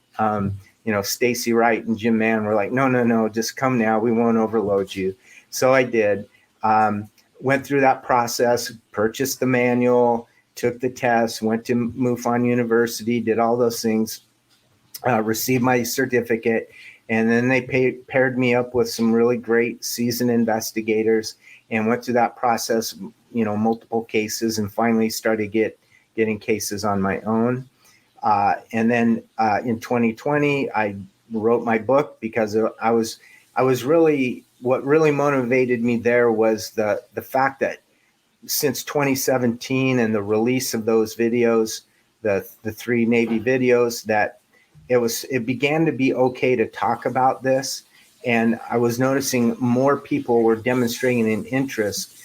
Stacy Wright and Jim Mann were like, no, just come now. We won't overload you. So I did. Went through that process, purchased the manual, took the test, went to MUFON University, did all those things, received my certificate, and then they paired me up with some really great seasoned investigators and went through that process, multiple cases, and finally started getting cases on my own. And then in 2020, I wrote my book because I was really, what really motivated me there was the fact that since 2017 and the release of those videos, the 3 Navy videos, that it began to be okay to talk about this. And I was noticing more people were demonstrating an interest,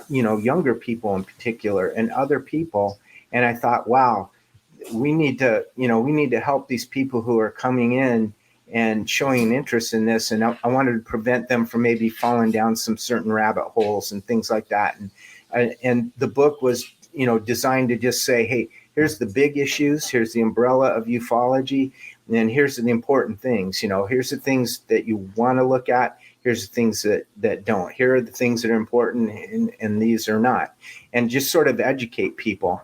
younger people in particular and other people. And I thought, wow, we need to help these people who are coming in and showing an interest in this. And I wanted to prevent them from maybe falling down some certain rabbit holes and things like that. And the book was, designed to just say, hey, here's the big issues. Here's the umbrella of ufology. And then here's the important things. Here's the things that you want to look at. Here's the things that don't. Here are the things that are important, and these are not. And just sort of educate people.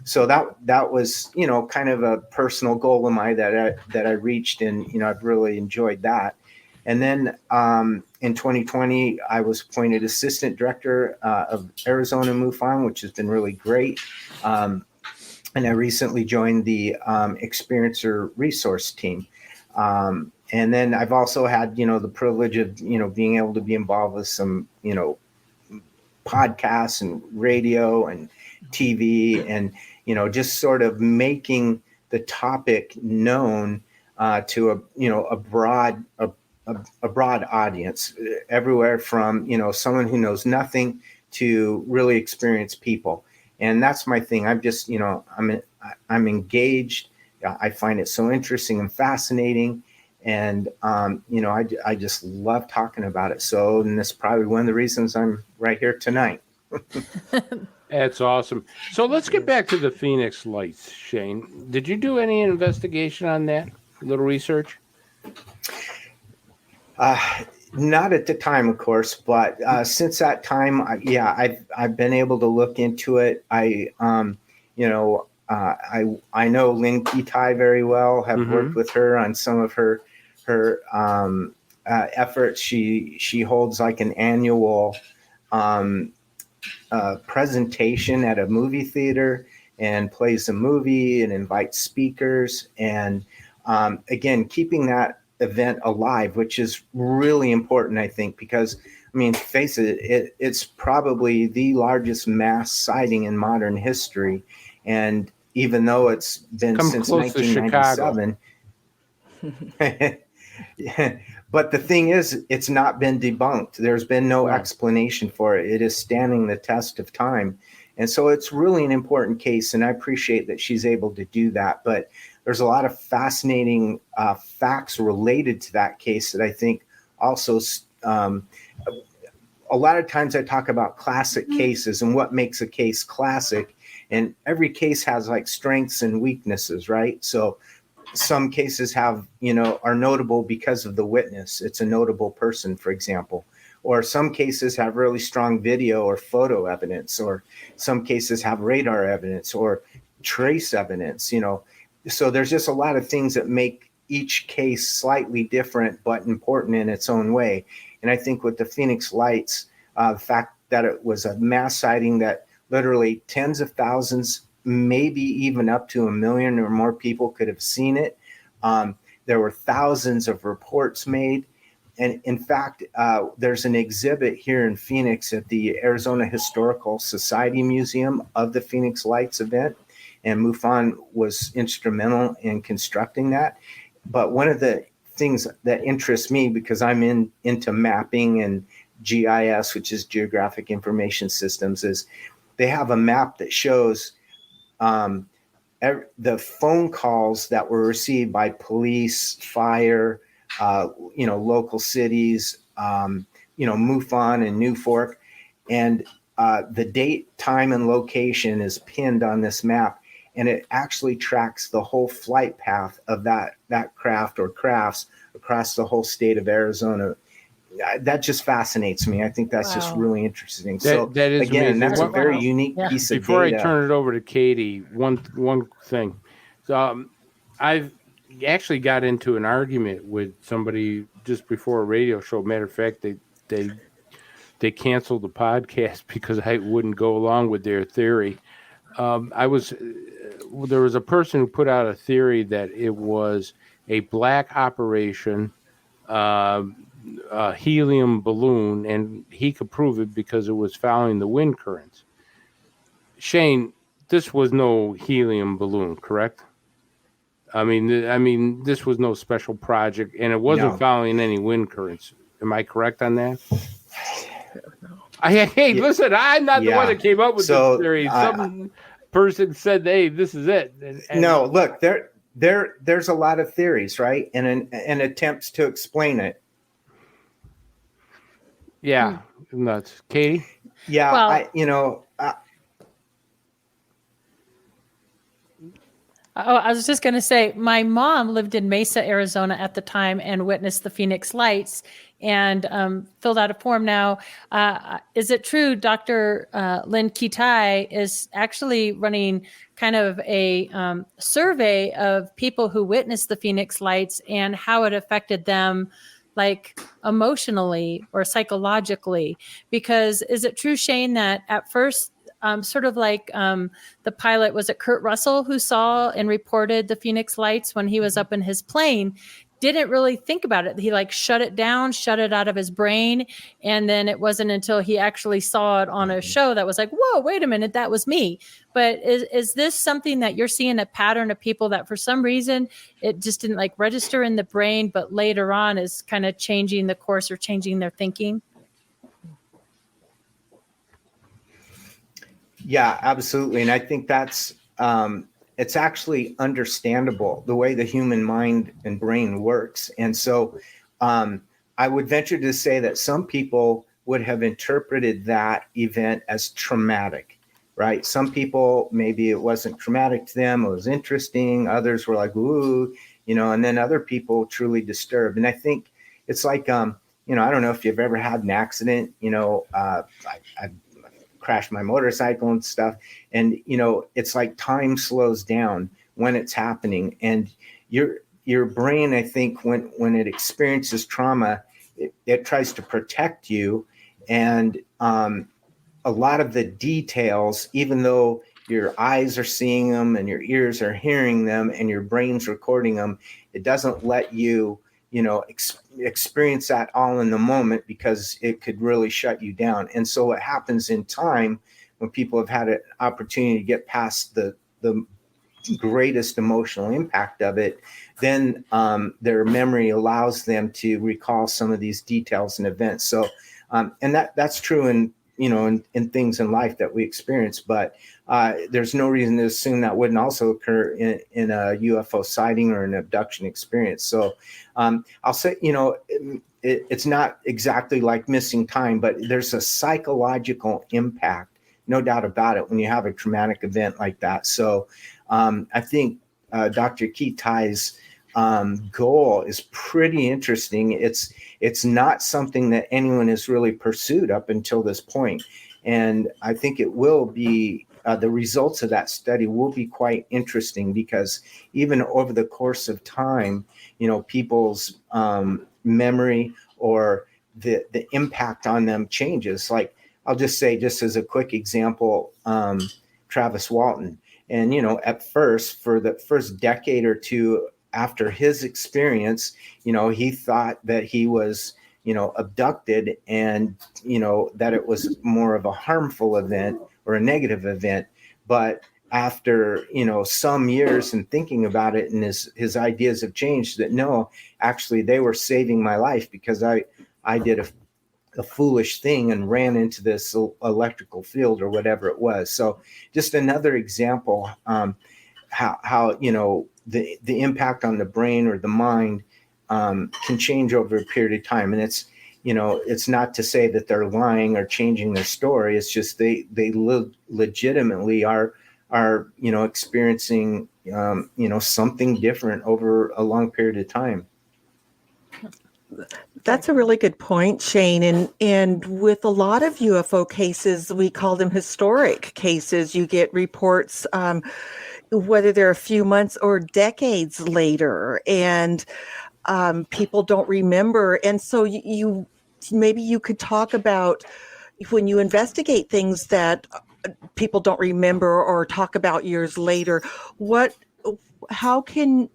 So that was, kind of a personal goal of mine that I reached, and, I've really enjoyed that. And then in 2020, I was appointed assistant director of Arizona MUFON, which has been really great. And I recently joined the Experiencer Resource Team. And then I've also had, the privilege of, being able to be involved with some, podcasts and radio and TV and, just sort of making the topic known to a broad audience everywhere from, someone who knows nothing to really experienced people. And that's my thing. I'm just, I'm engaged. I find it so interesting and fascinating. And, I just love talking about it. So, and that's probably one of the reasons I'm right here tonight. That's awesome. So let's get back to the Phoenix Lights, Shane. Did you do any investigation on that? A little research? Not at the time, of course, but since that time, I've been able to look into it. I know Lynn Kitai very well. Have worked with her on some of her efforts. She holds like an annual presentation at a movie theater and plays a movie and invites speakers. And again, keeping that event alive, which is really important, I think, because face it, it's probably the largest mass sighting in modern history. And even though it's been since 1997, but the thing is, it's not been debunked. There's been no explanation for it. It is standing the test of time. And so it's really an important case, and I appreciate that she's able to do that. But there's a lot of fascinating facts related to that case that I think also a lot of times I talk about classic cases and what makes a case classic. And every case has like strengths and weaknesses, right? So some cases have, are notable because of the witness. It's a notable person, for example. Or some cases have really strong video or photo evidence, or some cases have radar evidence or trace evidence, So there's just a lot of things that make each case slightly different, but important in its own way. And I think with the Phoenix Lights, the fact that it was a mass sighting that literally tens of thousands, maybe even up to 1 million or more people could have seen it. There were thousands of reports made. And in fact, there's an exhibit here in Phoenix at the Arizona Historical Society Museum of the Phoenix Lights event. And MUFON was instrumental in constructing that. But one of the things that interests me, because I'm into mapping and GIS, which is Geographic Information Systems, is they have a map that shows the phone calls that were received by police, fire, local cities, MUFON and New Fork. And the date, time, and location is pinned on this map. And it actually tracks the whole flight path of that craft or crafts across the whole state of Arizona. That just fascinates me. I think that's just really interesting. That is again, amazing. that's a very unique piece of Before data. I turn it over to Katie, one thing. So I've actually got into an argument with somebody just before a radio show. Matter of fact, they canceled the podcast because I wouldn't go along with their theory. There was a person who put out a theory that it was a black operation, helium balloon, and he could prove it because it was following the wind currents. Shane, this was no helium balloon, correct? I mean, this was no special project, and it wasn't following any wind currents. Am I correct on that? Listen, I'm not the one that came up with this theory. Some person said, "Hey, this is it." And no, look, there's a lot of theories, right? And attempts to explain it. Yeah, nuts. Katie? Yeah, well, I was just going to say, my mom lived in Mesa, Arizona at the time and witnessed the Phoenix Lights and filled out a form. Now, is it true Dr. Lynn Kitai is actually running kind of a survey of people who witnessed the Phoenix Lights and how it affected them like emotionally or psychologically? Because is it true, Shane, that at first, sort of like the pilot, was it Kurt Russell, who saw and reported the Phoenix lights when he was up in his plane, didn't really think about it. He like shut it down, shut it out of his brain. And then it wasn't until he actually saw it on a show that was like, whoa, wait a minute, that was me. But is this something that you're seeing, a pattern of people that for some reason it just didn't like register in the brain, but later on is kind of changing the course or changing their thinking? Yeah, absolutely. And I think that's, it's actually understandable the way the human mind and brain works. And so I would venture to say that some people would have interpreted that event as traumatic, right? Some people, maybe it wasn't traumatic to them, it was interesting. Others were like, ooh, and then other people truly disturbed. And I think it's like, I don't know if you've ever had an accident, I crashed my motorcycle and stuff. And, it's like time slows down when it's happening. And your brain, I think, when it experiences trauma, it tries to protect you. And a lot of the details, even though your eyes are seeing them and your ears are hearing them and your brain's recording them, it doesn't let you, experience that all in the moment, because it could really shut you down. And so what happens in time, when people have had an opportunity to get past the greatest emotional impact of it, then their memory allows them to recall some of these details and events. So, and that's true in things in life that we experience, but there's no reason to assume that wouldn't also occur in a UFO sighting or an abduction experience. So I'll say, it's not exactly like missing time, but there's a psychological impact, no doubt about it, when you have a traumatic event like that. So I think Dr. Kitai's goal is pretty interesting. It's not something that anyone has really pursued up until this point. And I think it will be, the results of that study will be quite interesting, because even over the course of time, people's memory or the impact on them changes. Like, I'll just say, just as a quick example, Travis Walton. And, at first, for the first decade or two after his experience, he thought that he was, abducted, and, that it was more of a harmful event or a negative event. But after, some years and thinking about it, and his ideas have changed, that no, actually they were saving my life, because I did a foolish thing and ran into this electrical field or whatever it was. So just another example, how the impact on the brain or the mind can change over a period of time. And it's not to say that they're lying or changing their story. It's just they legitimately are experiencing something different over a long period of time. That's a really good point, Shane. And with a lot of UFO cases, we call them historic cases. You get reports, whether they're a few months or decades later, and people don't remember. And so maybe you could talk about, when you investigate things that people don't remember or talk about years later, how can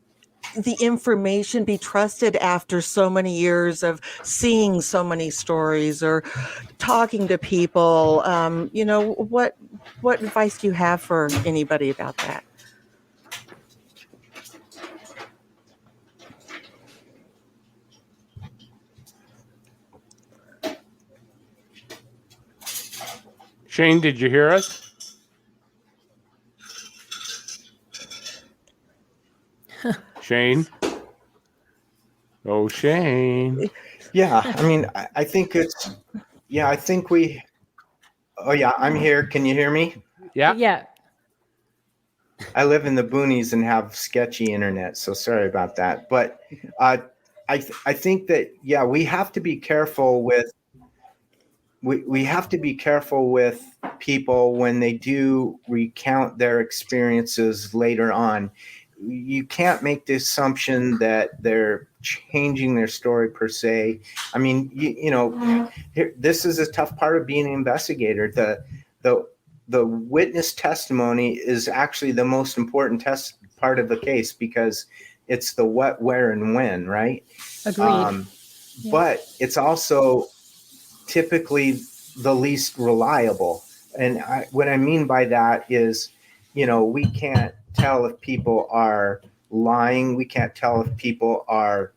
the information be trusted after so many years of seeing so many stories or talking to people? What advice do you have for anybody about that? Shane, did you hear us? Shane? Oh, Shane. Yeah, I mean, I think oh yeah, I'm here. Can you hear me? Yeah. Yeah. I live in the boonies and have sketchy internet, so sorry about that. But I think that, yeah, we have to be careful with we have to be careful with people when they do recount their experiences later on. You can't make the assumption that they're changing their story per se. I mean, this is a tough part of being an investigator. The witness testimony is actually the most important part of the case, because it's the what, where, and when, right? Agreed. But it's also typically the least reliable. And what I mean by that is, we can't tell if people are lying. We can't tell if people are,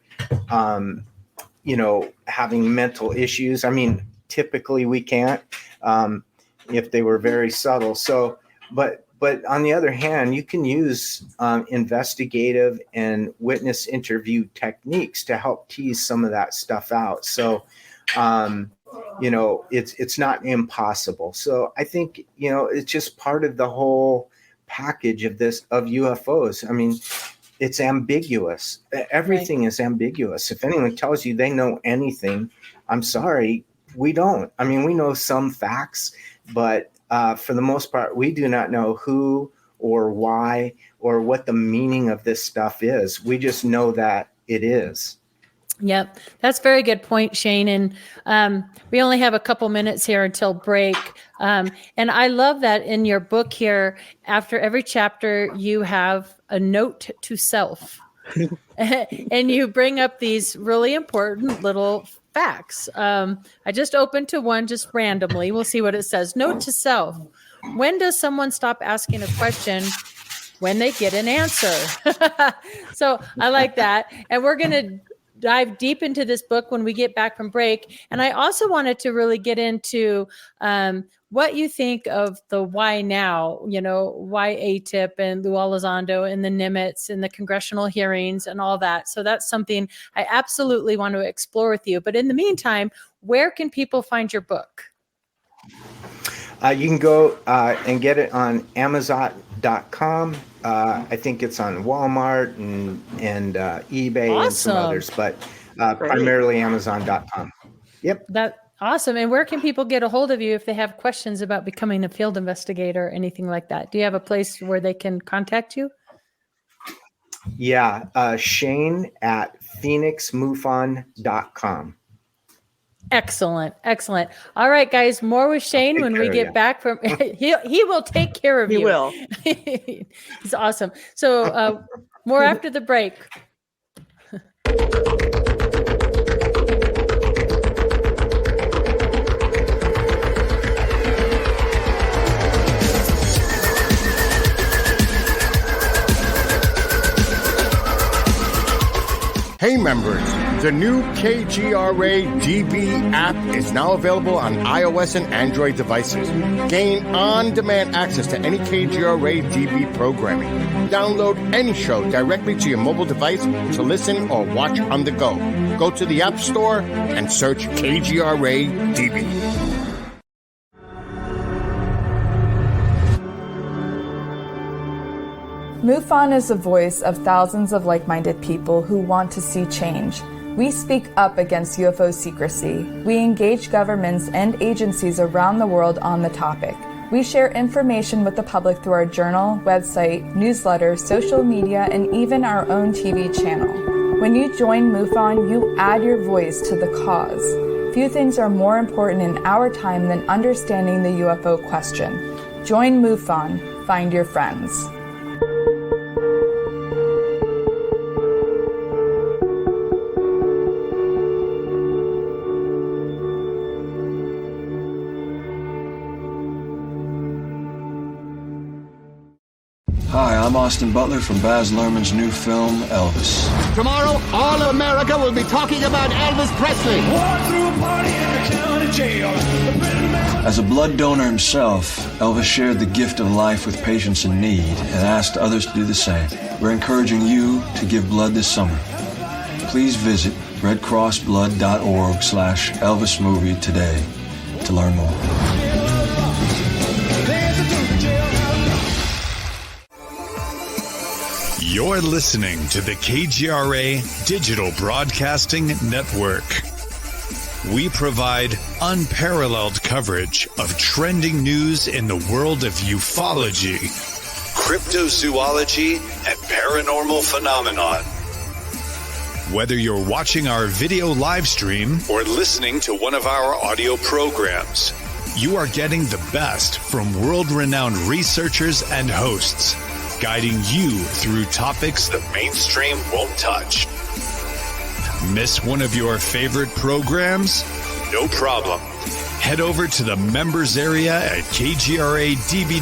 having mental issues. I mean, typically we can't, if they were very subtle. So, but on the other hand, you can use investigative and witness interview techniques to help tease some of that stuff out. So, it's not impossible. So I think, it's just part of the whole package of UFOs. I mean, it's ambiguous. Everything is ambiguous. If anyone tells you they know anything, I'm sorry, we don't. I mean, we know some facts, but for the most part, we do not know who or why or what the meaning of this stuff is. We just know that it is. Yep. That's a very good point, Shane. And we only have a couple minutes here until break. And I love that in your book here, after every chapter, you have a note to self. And you bring up these really important little facts. I just opened to one just randomly. We'll see what it says. Note to self. When does someone stop asking a question? When they get an answer. So I like that. And we're going to dive deep into this book when we get back from break. And I also wanted to really get into what you think of the why now, why ATIP and Lou Elizondo and the Nimitz and the congressional hearings and all that. So that's something I absolutely want to explore with you. But in the meantime, where can people find your book? You can go and get it on Amazon.com. I think it's on Walmart and eBay and some others, but primarily Amazon.com. Yep. That's awesome. And where can people get a hold of you if they have questions about becoming a field investigator or anything like that? Do you have a place where they can contact you? Yeah. Shane at phoenixmufon.com. Excellent. Excellent. All right, guys, more with Shane when we get back from, he will take care of you. He will. He's awesome. So more after the break. Hey members, the new KGRA DB app is now available on iOS and Android devices. Gain on-demand access to any KGRA DB programming. Download any show directly to your mobile device to listen or watch on the go. Go to the App Store and search KGRA DB. MUFON is the voice of thousands of like-minded people who want to see change. We speak up against UFO secrecy. We engage governments and agencies around the world on the topic. We share information with the public through our journal, website, newsletter, social media, and even our own TV channel. When you join MUFON, you add your voice to the cause. Few things are more important in our time than understanding the UFO question. Join MUFON. Find your friends. Hi, I'm Austin Butler from Baz Luhrmann's new film, Elvis. Tomorrow, all of America will be talking about Elvis Presley. As a blood donor himself, Elvis shared the gift of life with patients in need and asked others to do the same. We're encouraging you to give blood this summer. Please visit redcrossblood.org/Elvis movie today to learn more. You're listening to the KGRA Digital Broadcasting Network. We provide unparalleled coverage of trending news in the world of ufology, cryptozoology, and paranormal phenomenon. Whether you're watching our video live stream or listening to one of our audio programs, you are getting the best from world-renowned researchers and hosts, guiding you through topics the mainstream won't touch. Miss one of your favorite programs? No problem. Head over to the members area at kgradb.com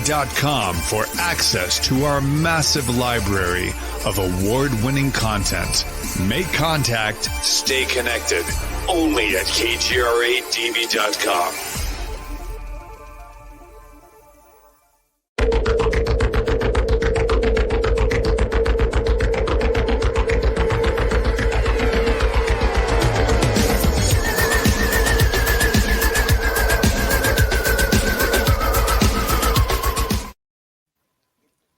for access to our massive library of award-winning content. Make contact, stay connected, only at kgradb.com.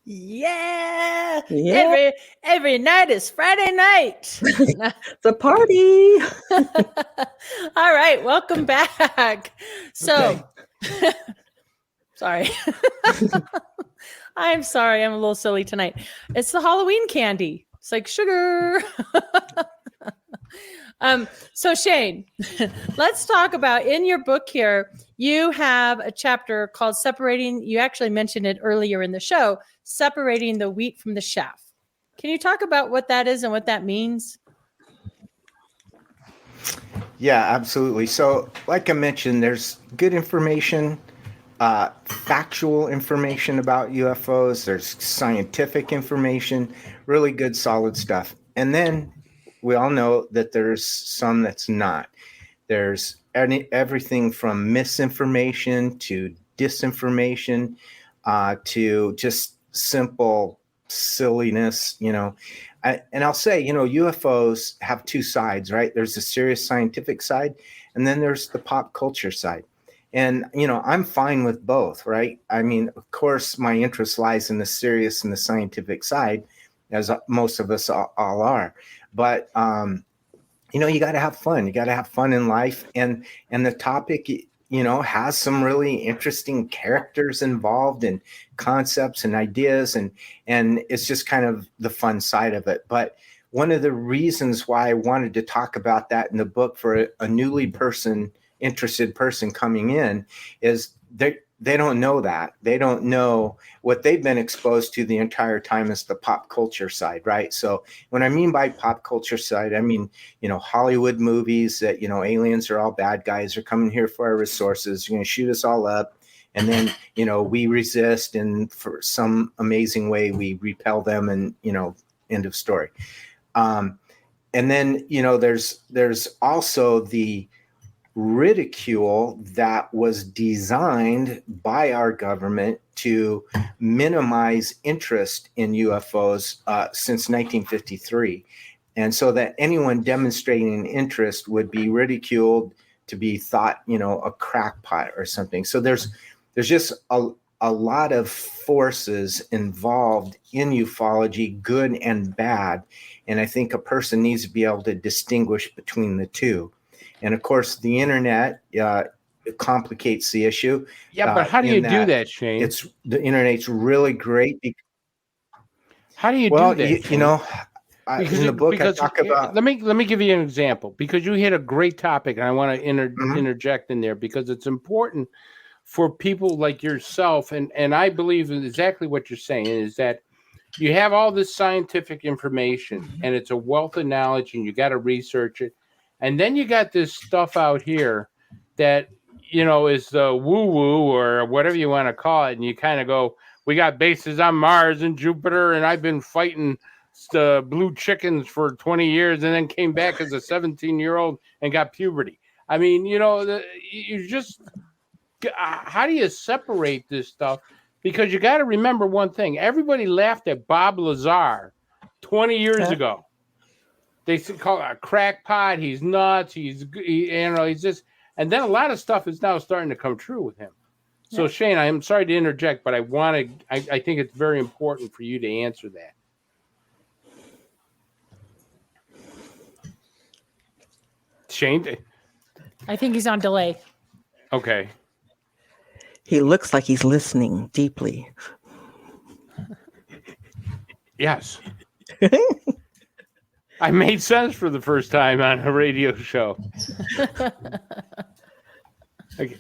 Yeah. Yeah. Every night is Friday night. It's a party. All right, welcome back. So, sorry. I'm sorry. I'm a little silly tonight. It's the Halloween candy. It's like sugar. So Shane, let's talk about, in your book here, you have a chapter called Separating, you actually mentioned it earlier in the show, Separating the Wheat from the Chaff. Can you talk about what that is and what that means? Yeah, absolutely. So like I mentioned, there's good information, factual information about UFOs. There's scientific information, really good, solid stuff. And then we all know that there's some that's not. There's everything from misinformation to disinformation to just simple silliness, and I'll say, UFOs have two sides, right? There's the serious scientific side, and then there's the pop culture side. And, I'm fine with both, right? I mean, of course, my interest lies in the serious and the scientific side, as most of us all are. But, you got to have fun. You got to have fun in life. And the topic, has some really interesting characters involved and concepts and ideas. And it's just kind of the fun side of it. But one of the reasons why I wanted to talk about that in the book for a newly interested person coming in is they don't know that. They don't know what they've been exposed to the entire time is the pop culture side, right? So when I mean by pop culture side, I mean, Hollywood movies that, aliens are all bad guys, are coming here for our resources, you're going to shoot us all up. And then, we resist, and for some amazing way, we repel them, and, end of story. And then, there's also the ridicule that was designed by our government to minimize interest in UFOs since 1953. And so that anyone demonstrating an interest would be ridiculed, to be thought, a crackpot or something. So there's just a lot of forces involved in ufology, good and bad. And I think a person needs to be able to distinguish between the two. And of course, the internet complicates the issue. Yeah, but how do you do that, Shane? The internet's really great. How do you do that? In the book, I talk about. Let me give you an example, because you hit a great topic, and I want to interject in there, because it's important for people like yourself, and I believe in exactly what you're saying, is that you have all this scientific information, and it's a wealth of knowledge, and you got to research it. And then you got this stuff out here that, is the woo-woo or whatever you want to call it. And you kind of go, we got bases on Mars and Jupiter, and I've been fighting the blue chickens for 20 years and then came back as a 17-year-old and got puberty. I mean, you just, how do you separate this stuff? Because you got to remember one thing. Everybody laughed at Bob Lazar 20 years ago. They call it a crackpot. He's nuts. He's just, and then a lot of stuff is now starting to come true with him. So Shane, I'm sorry to interject, but I think it's very important for you to answer that. Shane? I think he's on delay. Okay. He looks like he's listening deeply. Yes. I made sense for the first time on a radio show. Okay.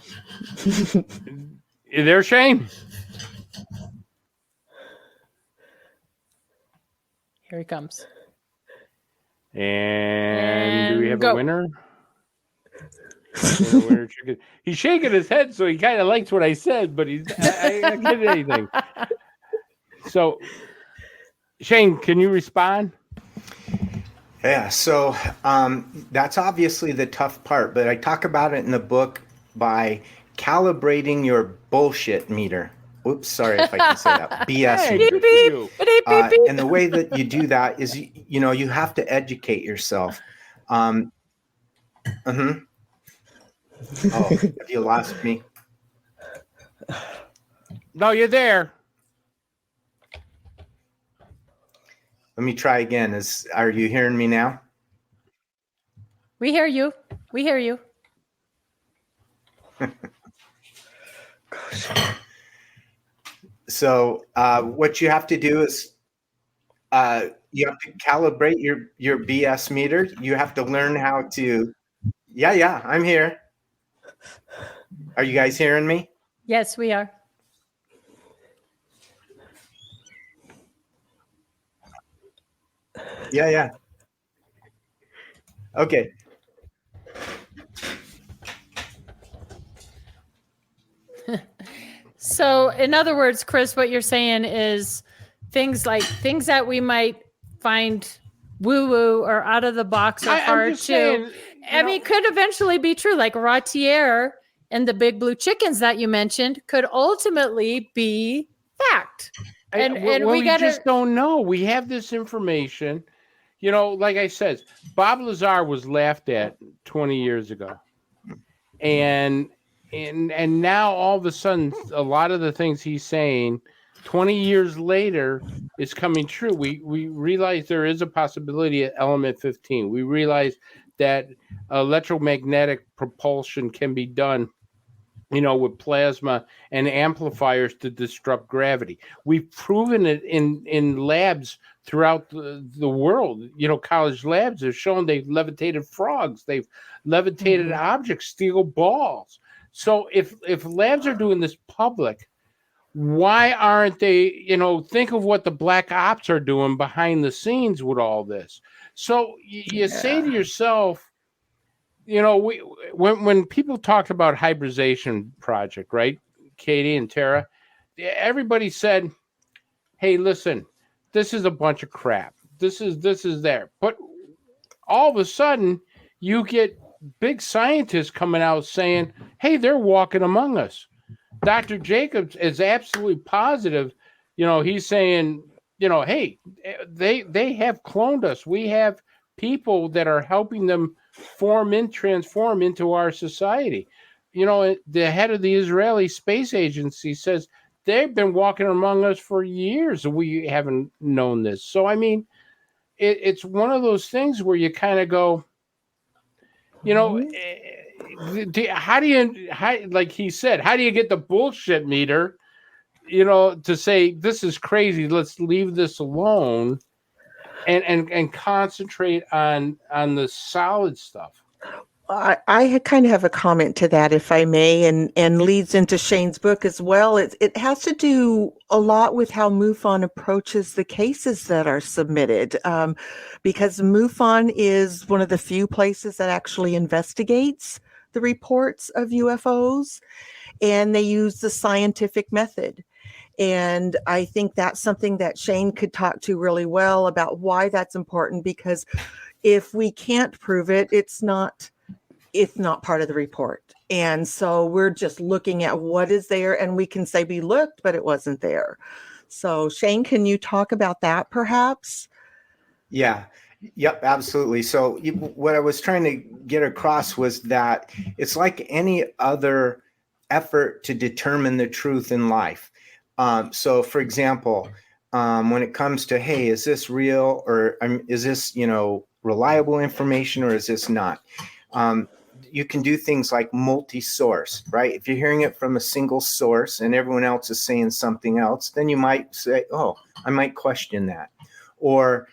You there, Shane? Here he comes. And do we have go. a winner? Winner chicken. He's shaking his head, so he kind of likes what I said, but I don't get anything. So, Shane, can you respond? Yeah, so that's obviously the tough part, but I talk about it in the book by calibrating your bullshit meter. Oops, sorry if I can say that. BS Hey, meter. good for you. And the way that you do that is, you have to educate yourself. Oh, have you lost me? No, you're there. Let me try again. Are you hearing me now? We hear you. We hear you. So what you have to do is you have to calibrate your BS meter. You have to learn how to. Yeah, I'm here. Are you guys hearing me? Yes, we are. Yeah. Okay. So, in other words, Chris, what you're saying is things that we might find woo-woo or out of the box or hard to. I mean, could eventually be true. Like Ratier and the big blue chickens that you mentioned could ultimately be fact. And we just don't know. We have this information. Like I said, Bob Lazar was laughed at 20 years ago. And now all of a sudden, a lot of the things he's saying 20 years later is coming true. We realize there is a possibility at element 15. We realize that electromagnetic propulsion can be done, with plasma and amplifiers to disrupt gravity. We've proven it in labs throughout the world. College labs have shown they've levitated frogs. They've levitated objects, steel balls. So if labs are doing this public, why aren't they, think of what the black ops are doing behind the scenes with all this. So you say to yourself, when people talked about hybridization project, right, Katie and Tara, everybody said, hey, listen, this is a bunch of crap. This is there. But all of a sudden, you get big scientists coming out saying, hey, they're walking among us. Dr. Jacobs is absolutely positive. He's saying, hey, they have cloned us. We have people that are helping them transform into our society. The head of the Israeli Space Agency says they've been walking among us for years. We haven't known this. So, I mean, it's one of those things where you kind of go, how do you, like he said, how do you get the bullshit meter, to say this is crazy, let's leave this alone and concentrate on the solid stuff? I kind of have a comment to that, if I may, and leads into Shane's book as well. It has to do a lot with how MUFON approaches the cases that are submitted, because MUFON is one of the few places that actually investigates the reports of UFOs, and they use the scientific method. And I think that's something that Shane could talk to really well about why that's important, because if we can't prove it, it's not part of the report. And so we're just looking at what is there, and we can say we looked, but it wasn't there. So Shane, can you talk about that perhaps? Yeah. Yep, absolutely. So what I was trying to get across was that it's like any other effort to determine the truth in life. So for example, when it comes to, hey, is this real, or is this, reliable information, or is this not? You can do things like multi-source, right? If you're hearing it from a single source and everyone else is saying something else, then you might say, oh, I might question that. Or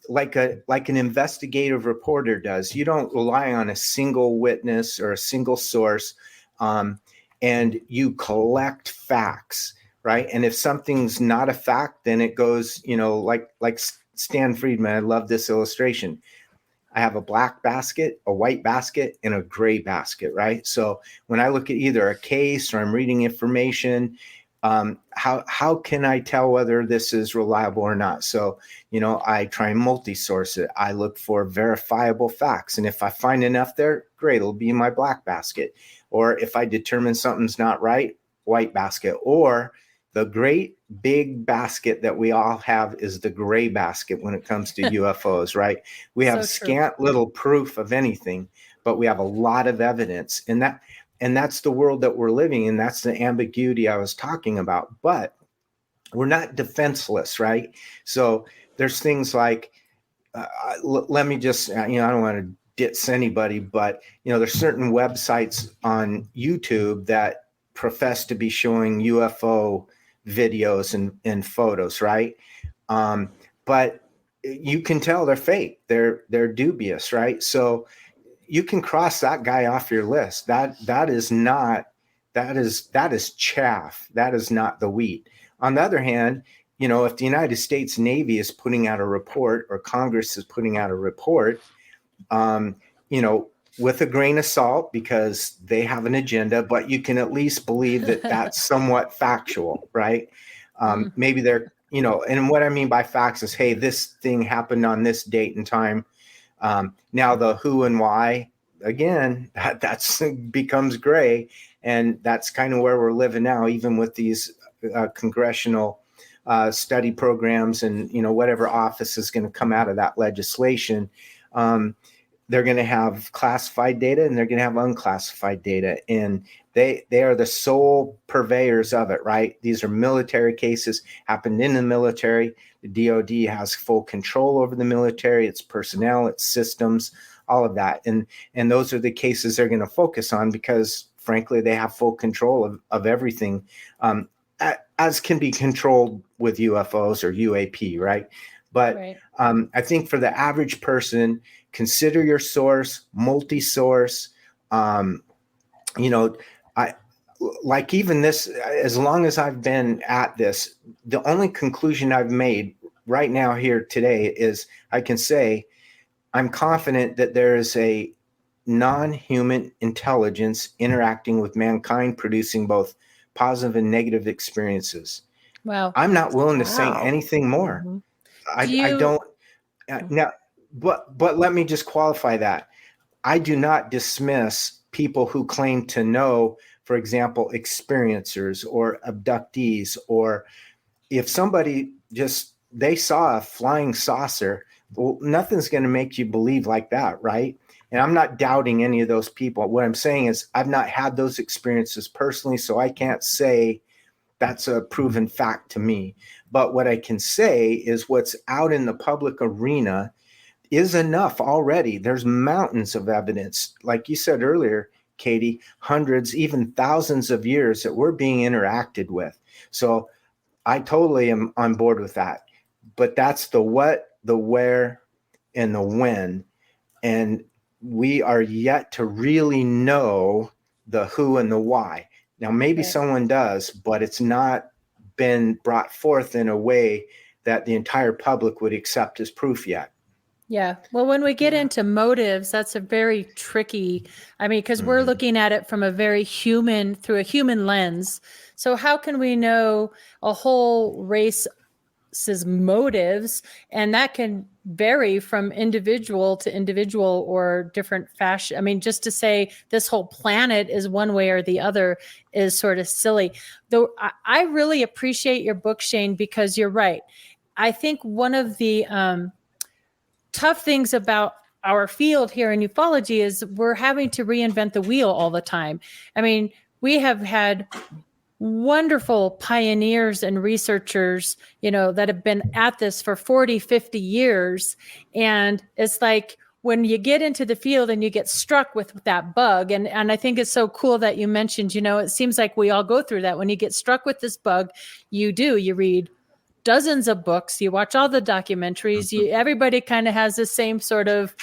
like an investigative reporter does. You don't rely on a single witness or a single source, and you collect facts, right? And if something's not a fact, then it goes, like Stan Friedman. I love this illustration. I have a black basket, a white basket, and a gray basket, right? So when I look at either a case or I'm reading information, how can I tell whether this is reliable or not? So, I try and multi-source it. I look for verifiable facts. And if I find enough there, great, it'll be in my black basket. Or if I determine something's not right, white basket. Or the great big basket that we all have is the gray basket when it comes to UFOs, right? We have scant little proof of anything, but we have a lot of evidence. And that's the world that we're living in. That's the ambiguity I was talking about. But we're not defenseless, right? So there's things like, let me just, I don't want to ditz anybody, but, there's certain websites on YouTube that profess to be showing UFO videos and photos, right? But you can tell they're fake. They're dubious, right? So you can cross that guy off your list. That is chaff. That is not the wheat. On the other hand, if the United States Navy is putting out a report or Congress is putting out a report, with a grain of salt, because they have an agenda, but you can at least believe that that's somewhat factual, right? Maybe they're, and what I mean by facts is, hey, this thing happened on this date and time. Now the who and why, again, that's becomes gray. And that's kind of where we're living now, even with these congressional study programs and, whatever office is going to come out of that legislation. They're going to have classified data and they're going to have unclassified data. And they are the sole purveyors of it, right? These are military cases, happened in the military. The DOD has full control over the military, its personnel, its systems, all of that. And those are the cases they're going to focus on because, frankly, they have full control of everything, as can be controlled with UFOs or UAP, right? But I think for the average person, consider your source, multi-source. I like even this, as long as I've been at this, the only conclusion I've made right now here today is I can say I'm confident that there is a non-human intelligence interacting with mankind, producing both positive and negative experiences. Wow. I'm not willing to say anything more. Mm-hmm. I don't now, but let me just qualify that. I do not dismiss people who claim to know, for example, experiencers or abductees, or if somebody they saw a flying saucer, well, nothing's going to make you believe like that, right? And I'm not doubting any of those people. What I'm saying is I've not had those experiences personally, so I can't say that's a proven fact to me. But what I can say is what's out in the public arena is enough already. There's mountains of evidence. Like you said earlier, Katie, hundreds, even thousands of years that we're being interacted with. So I totally am on board with that. But that's the what, the where, and the when. And we are yet to really know the who and the why. Now, maybe someone does, but it's not been brought forth in a way that the entire public would accept as proof yet. Yeah. Well, when we get into motives, that's a very tricky, because we're looking at it from through a human lens. So how can we know a whole race's motives? And that can vary from individual to individual or different fashion. Just to say this whole planet is one way or the other is sort of silly. Though I really appreciate your book, Shane, because you're right. I think one of the tough things about our field here in ufology is we're having to reinvent the wheel all the time. We have had wonderful pioneers and researchers, that have been at this for 40, 50 years. And it's like when you get into the field and you get struck with that bug, and I think it's so cool that you mentioned, it seems like we all go through that. When you get struck with this bug, you read dozens of books, you watch all the documentaries, everybody kind of has the same sort of,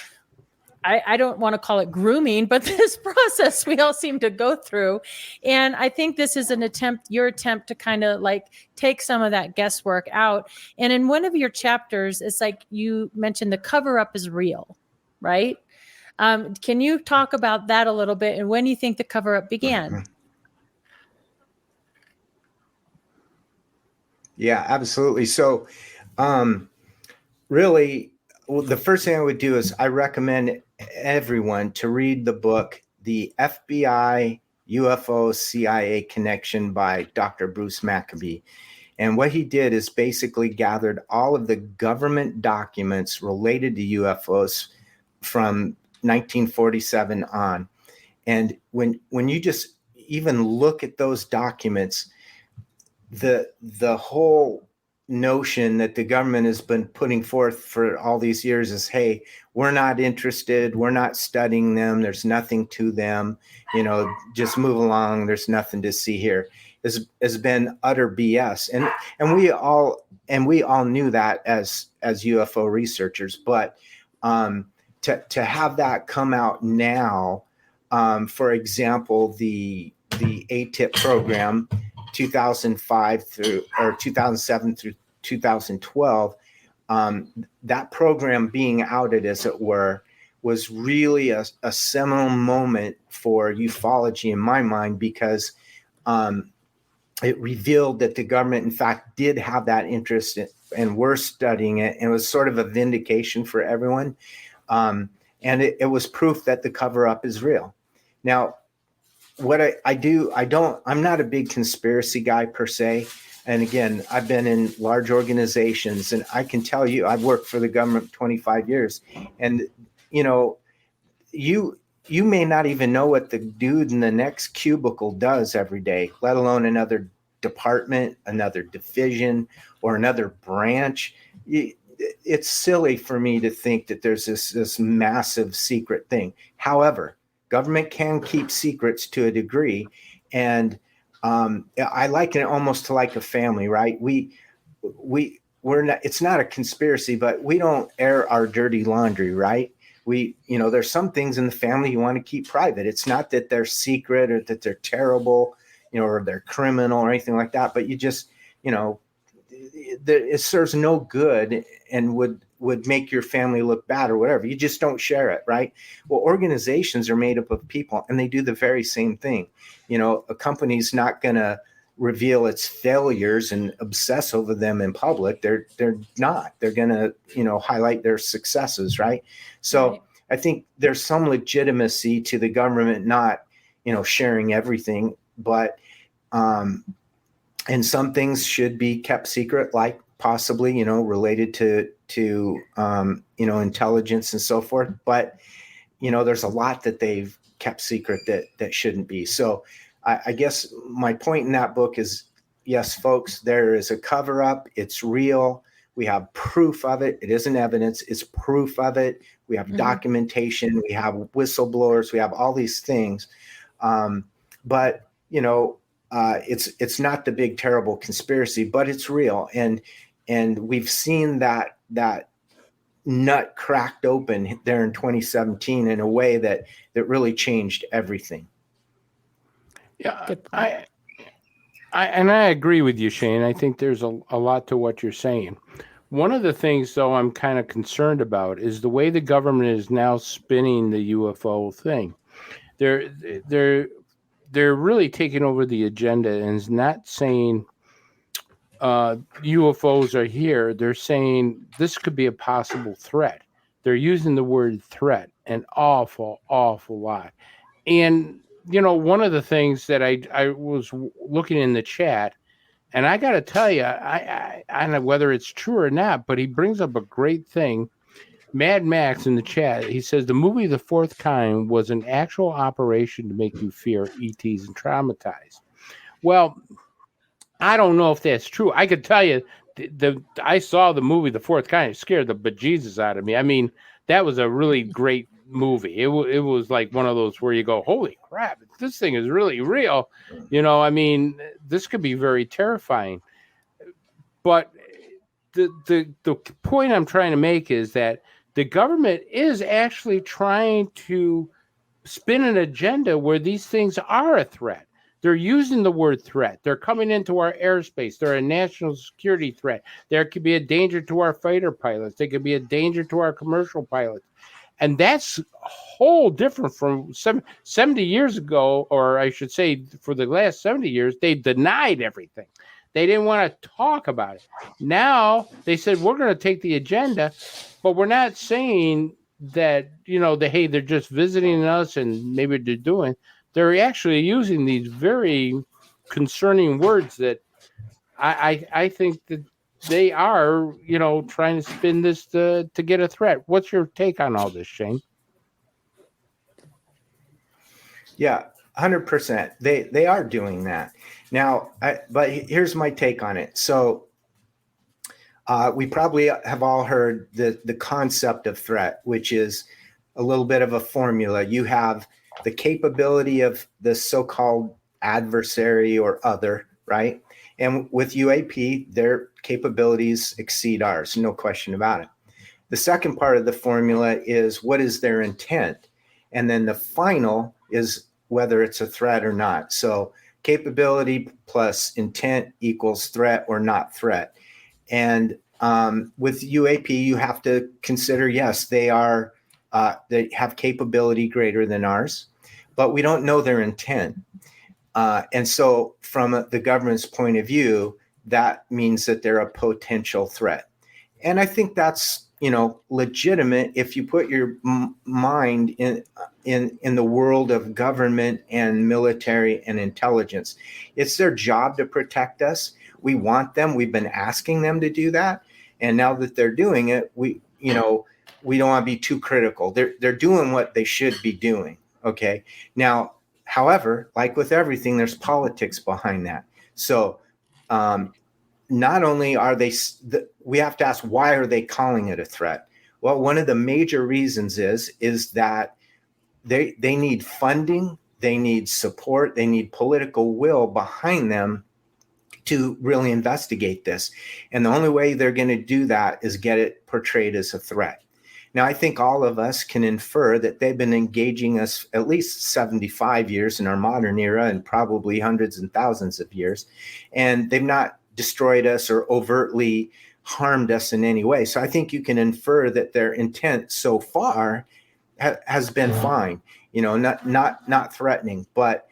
I don't want to call it grooming, but this process we all seem to go through. And I think this is your attempt to kind of like take some of that guesswork out. And in one of your chapters, it's like you mentioned the cover up is real, right? Can you talk about that a little bit and when you think the cover up began? Yeah, absolutely. So, really, well, the first thing I would do is I recommend everyone to read the book, The FBI UFO CIA Connection by Dr. Bruce Maccabee. And what he did is basically gathered all of the government documents related to UFOs from 1947 on. And when you just even look at those documents, the whole notion that the government has been putting forth for all these years is, hey, we're not interested, we're not studying them, there's nothing to them, just move along, there's nothing to see here, has been utter BS. And we all knew that as UFO researchers, but to have that come out now, for example, the ATIP program 2005 through or 2007 through 2012, that program being outed, as it were, was really a seminal moment for ufology in my mind, because it revealed that the government, in fact, did have that interest and were studying it, and it was sort of a vindication for everyone. And it was proof that the cover-up is real. Now, what I'm not a big conspiracy guy per se. And again, I've been in large organizations, and I can tell you, I've worked for the government 25 years. And, you may not even know what the dude in the next cubicle does every day, let alone another department, another division, or another branch. It's silly for me to think that there's this massive secret thing. However, government can keep secrets to a degree, and I liken it almost to like a family, right? We're not. It's not a conspiracy, but we don't air our dirty laundry, right? There's some things in the family you want to keep private. It's not that they're secret or that they're terrible, or they're criminal or anything like that. But you just, it serves no good and would make your family look bad or whatever. You just don't share it, right? Well, organizations are made up of people, and they do the very same thing. A company's not going to reveal its failures and obsess over them in public. They're not. They're going to, highlight their successes, right? So right. I think there's some legitimacy to the government not, sharing everything, but and some things should be kept secret, like possibly, related to intelligence and so forth. But, there's a lot that they've kept secret that shouldn't be. So I guess my point in that book is, yes, folks, there is a cover up. It's real. We have proof of it. It isn't evidence. It's proof of it. We have documentation. We have whistleblowers. We have all these things. But, it's not the big, terrible conspiracy, but it's real. And we've seen that nut cracked open there in 2017 in a way that really changed everything. Yeah, I agree with you, Shane. I think there's a lot to what you're saying. One of the things, though, I'm kind of concerned about is the way the government is now spinning the UFO thing. They're really taking over the agenda and is not saying UFOs are here. They're saying this could be a possible threat. They're using the word threat an awful lot. And one of the things that I was looking in the chat, and I got to tell you, I don't know whether it's true or not, but he brings up a great thing. Mad Max in the chat, he says the movie The Fourth Kind was an actual operation to make you fear ETs and traumatized. Well, I don't know if that's true. I could tell you, I saw the movie The Fourth Kind. It scared the bejesus out of me. I mean, that was a really great movie. It was like one of those where you go, holy crap, this thing is really real. I mean, this could be very terrifying. But the point I'm trying to make is that the government is actually trying to spin an agenda where these things are a threat. They're using the word threat. They're coming into our airspace. They're a national security threat. There could be a danger to our fighter pilots. They could be a danger to our commercial pilots. And that's a whole different from 70 years ago, or I should say for the last 70 years, they denied everything. They didn't want to talk about it. Now they said, we're going to take the agenda, but we're not saying that, hey, they're just visiting us and maybe they're doing. They're actually using these very concerning words that I think that they are, trying to spin this to get a threat. What's your take on all this, Shane? Yeah, 100%. They are doing that now. But here's my take on it. So we probably have all heard the concept of threat, which is a little bit of a formula. You have the capability of the so-called adversary or other, right? And with UAP, their capabilities exceed ours, no question about it. The second part of the formula is what is their intent? And then the final is whether it's a threat or not. So capability plus intent equals threat or not threat. And with UAP, you have to consider, yes, they have capability greater than ours, but we don't know their intent. And so from the government's point of view, that means that they're a potential threat. And I think that's, legitimate if you put your mind in the world of government and military and intelligence. It's their job to protect us. We want them. We've been asking them to do that. And now that they're doing it, we don't want to be too critical. They're doing what they should be doing. Okay. Now, however, like with everything, there's politics behind that. So not only are they, we have to ask, why are they calling it a threat? Well, one of the major reasons is that they need funding, they need support, they need political will behind them to really investigate this. And the only way they're going to do that is get it portrayed as a threat. Now, I think all of us can infer that they've been engaging us at least 75 years in our modern era and probably hundreds and thousands of years. And they've not destroyed us or overtly harmed us in any way. So I think you can infer that their intent so far has been fine, not threatening. But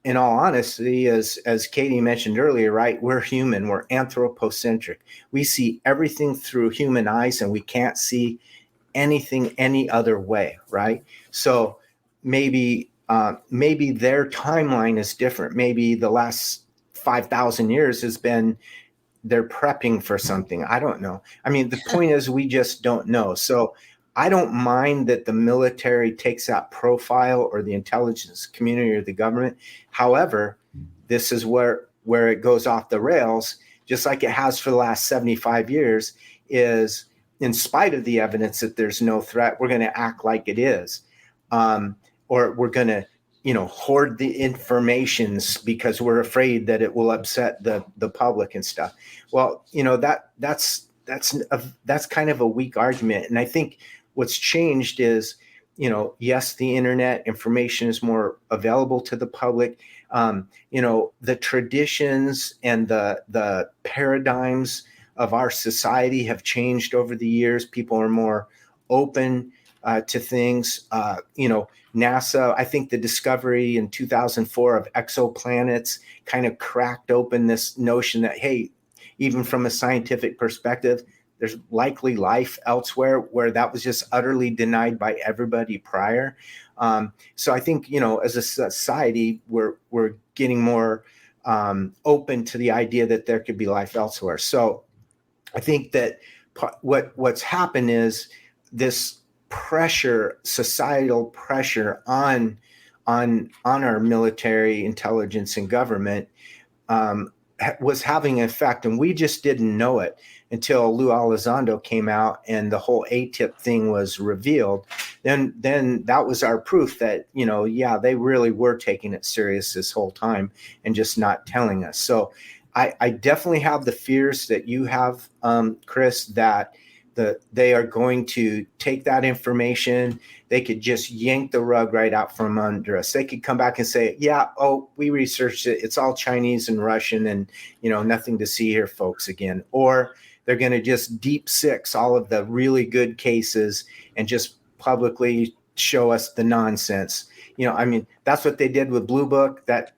in all honesty, as Katie mentioned earlier, right, we're human, we're anthropocentric. We see everything through human eyes and we can't see anything any other way, right? So maybe their timeline is different. Maybe the last 5,000 years has been they're prepping for something. I don't know. I mean, the point is we just don't know. So I don't mind that the military takes that profile or the intelligence community or the government. However, this is where it goes off the rails, just like it has for the last 75 years, is in spite of the evidence that there's no threat, we're going to act like it is. Or we're going to, hoard the informations because we're afraid that it will upset the public and stuff. Well, that's kind of a weak argument. And I think what's changed is, yes, the internet information is more available to the public. The traditions and the paradigms of our society have changed over the years. People are more open to things. NASA, I think the discovery in 2004 of exoplanets kind of cracked open this notion that, hey, even from a scientific perspective, there's likely life elsewhere, where that was just utterly denied by everybody prior. So I think, as a society, we're getting more open to the idea that there could be life elsewhere. So I think that what's happened is this pressure, societal pressure on our military, intelligence, and government was having an effect, and we just didn't know it until Lou Elizondo came out and the whole ATIP thing was revealed. Then that was our proof that, they really were taking it serious this whole time and just not telling us. So I definitely have the fears that you have, Chris, that they are going to take that information. They could just yank the rug right out from under us. They could come back and say, yeah, oh, we researched it. It's all Chinese and Russian and, nothing to see here, folks, again. Or they're going to just deep six all of the really good cases and just publicly show us the nonsense. That's what they did with Blue Book. That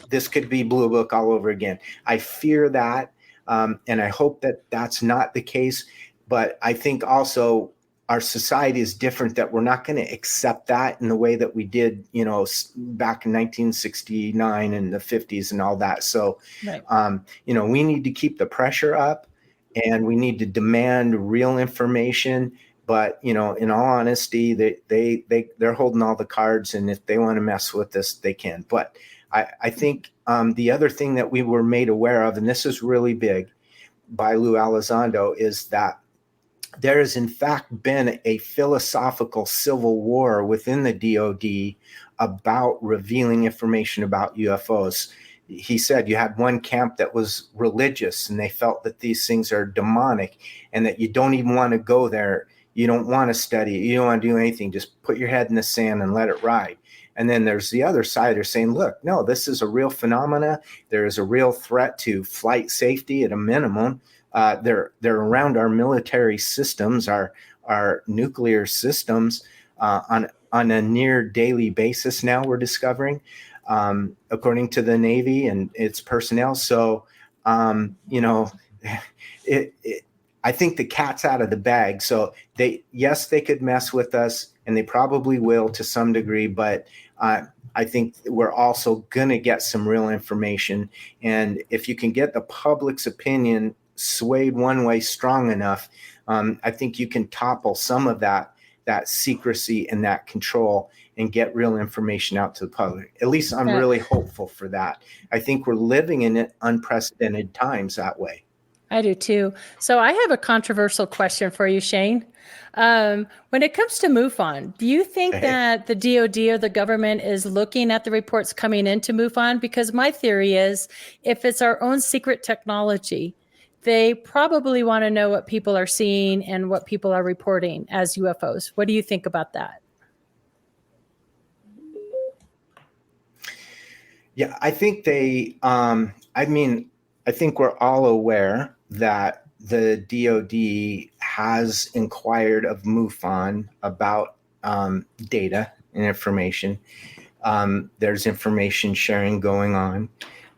this could be Blue Book all over again. I fear that, and I hope that that's not the case. But I think also our society is different, that we're not going to accept that in the way that we did, back in 1969 and the 50s and all that. So, Right. We need to keep the pressure up, and we need to demand real information. But, in all honesty, they're holding all the cards, and if they want to mess with us, they can. But I think the other thing that we were made aware of, and this is really big by Lou Elizondo, is that there has in fact been a philosophical civil war within the DoD about revealing information about UFOs. He said you had one camp that was religious, and they felt that these things are demonic and that you don't even want to go there. You don't want to study. You don't want to do anything. Just put your head in the sand and let it ride. And then there's the other side. They're saying, look, no, this is a real phenomena. There is a real threat to flight safety at a minimum. They're around our military systems, our nuclear systems on a near daily basis now, we're discovering, according to the Navy and its personnel. So, I think the cat's out of the bag. So they could mess with us, and they probably will to some degree, but I think we're also going to get some real information. And if you can get the public's opinion swayed one way strong enough, I think you can topple some of that secrecy and that control and get real information out to the public. At least I'm really hopeful for that. I think we're living in unprecedented times that way. I do too. So I have a controversial question for you, Shane. When it comes to MUFON, do you think that the DoD or the government is looking at the reports coming into MUFON? Because my theory is, if it's our own secret technology, they probably want to know what people are seeing and what people are reporting as UFOs. What do you think about that? Yeah, I think I think we're all aware that the DoD has inquired of MUFON about data and information. There's information sharing going on,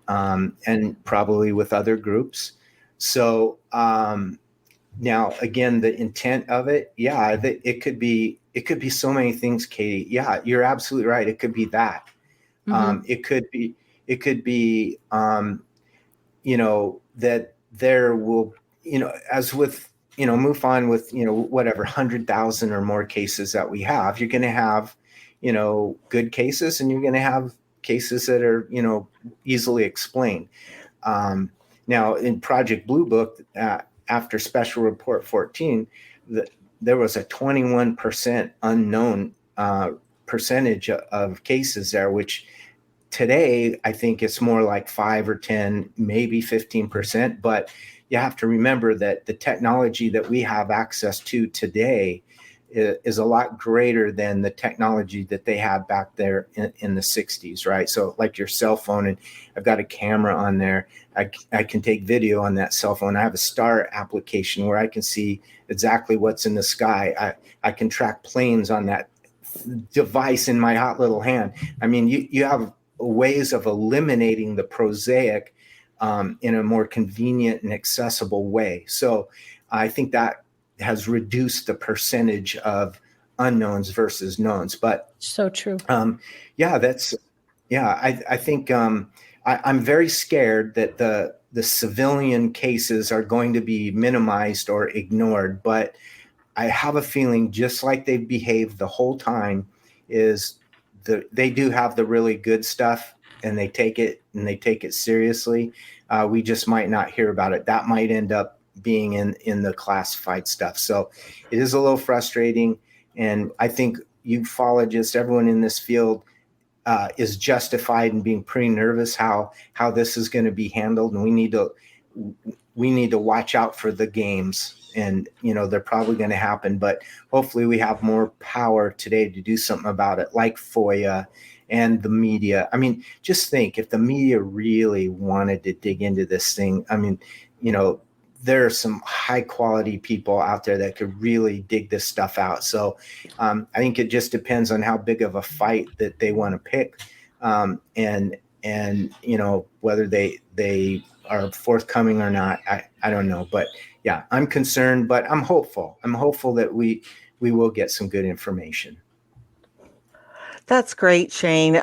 and probably with other groups. So now, again, the intent of it, it could be so many things, Katie. Yeah, you're absolutely right. It could be that. Mm-hmm. It could be, that there will, as with, MUFON with, whatever, 100,000 or more cases that we have, you're going to have, good cases, and you're going to have cases that are, easily explained. Now, in Project Blue Book, after Special Report 14, there was a 21% unknown percentage of cases there, which today I think it's more like 5 or 10, maybe 15%. But you have to remember that the technology that we have access to today is a lot greater than the technology that they had back there in the 60s, right? So like your cell phone, and I've got a camera on there. I can take video on that cell phone. I have a STAR application where I can see exactly what's in the sky. I can track planes on that device in my hot little hand. I mean, you have ways of eliminating the prosaic in a more convenient and accessible way. So I think that has reduced the percentage of unknowns versus knowns. But so true. I think I'm very scared that the civilian cases are going to be minimized or ignored. But I have a feeling, just like they've behaved the whole time, is they do have the really good stuff, and they take it seriously. We just might not hear about it. That might end up being in the classified stuff. So it is a little frustrating. And I think ufologists, everyone in this field, is justified and being pretty nervous how this is going to be handled, and we need to watch out for the games. And they're probably going to happen, but hopefully we have more power today to do something about it, like FOIA and the media. I mean, just think, if the media really wanted to dig into this thing, I mean, there are some high quality people out there that could really dig this stuff out. So I think it just depends on how big of a fight that they want to pick, and whether they are forthcoming or not. I don't know, but yeah, I'm concerned, but I'm hopeful. I'm hopeful that we will get some good information. That's great, Shane.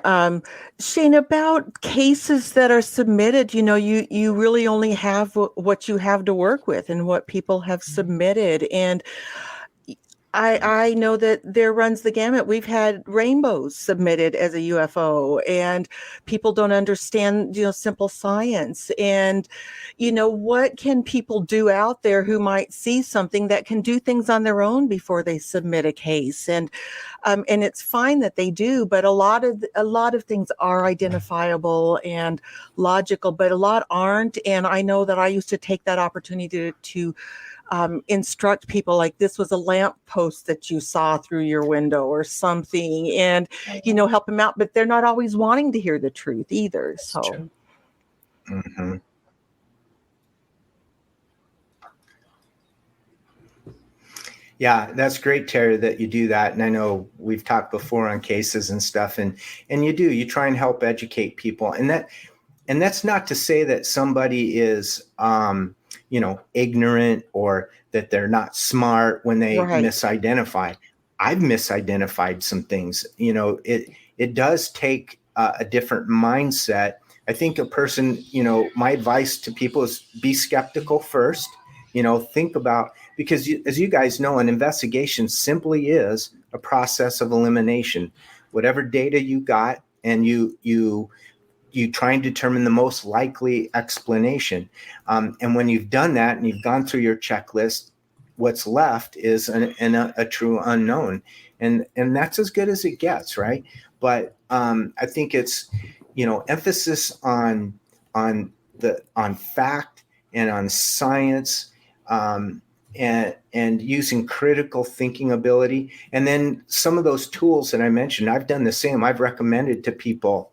Shane, about cases that are submitted, you really only have what you have to work with and what people have submitted. And I know that there runs the gamut. We've had rainbows submitted as a UFO, and people don't understand, simple science. And, what can people do out there who might see something that can do things on their own before they submit a case? And it's fine that they do, but a lot of things are identifiable and logical, but a lot aren't. And I know that I used to take that opportunity to instruct people, like, this was a lamp post that you saw through your window or something, and help them out. But they're not always wanting to hear the truth either. That's so true. Mm-hmm. Yeah, that's great, Terry, that you do that. And I know we've talked before on cases and stuff, and you try and help educate people. And that's not to say that somebody is ignorant or that they're not smart when they misidentify. I've misidentified some things. It does take a different mindset. I think a person, my advice to people is be skeptical first. Think about, because as you guys know, an investigation simply is a process of elimination. Whatever data you got, and you try and determine the most likely explanation. And when you've done that and you've gone through your checklist, what's left is a true unknown. And that's as good as it gets, right? But I think it's, emphasis on fact and on science, and using critical thinking ability. And then some of those tools that I mentioned, I've done the same. I've recommended to people.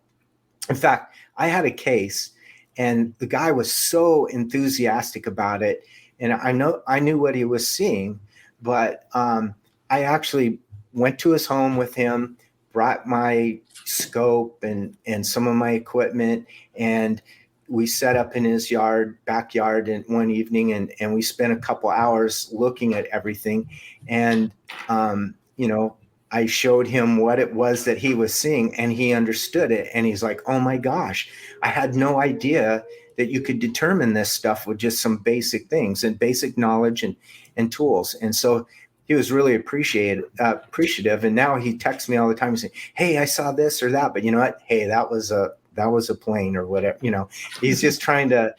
In fact, I had a case, and the guy was so enthusiastic about it, and I knew what he was seeing, but I actually went to his home with him, brought my scope and some of my equipment, and we set up in his backyard in one evening, and we spent a couple hours looking at everything. And I showed him what it was that he was seeing, and he understood it. And he's like, oh my gosh, I had no idea that you could determine this stuff with just some basic things and basic knowledge and tools. And so he was really appreciative. And now he texts me all the time and saying, hey, I saw this or that, but you know what? Hey, that was a plane or whatever. He's just trying to,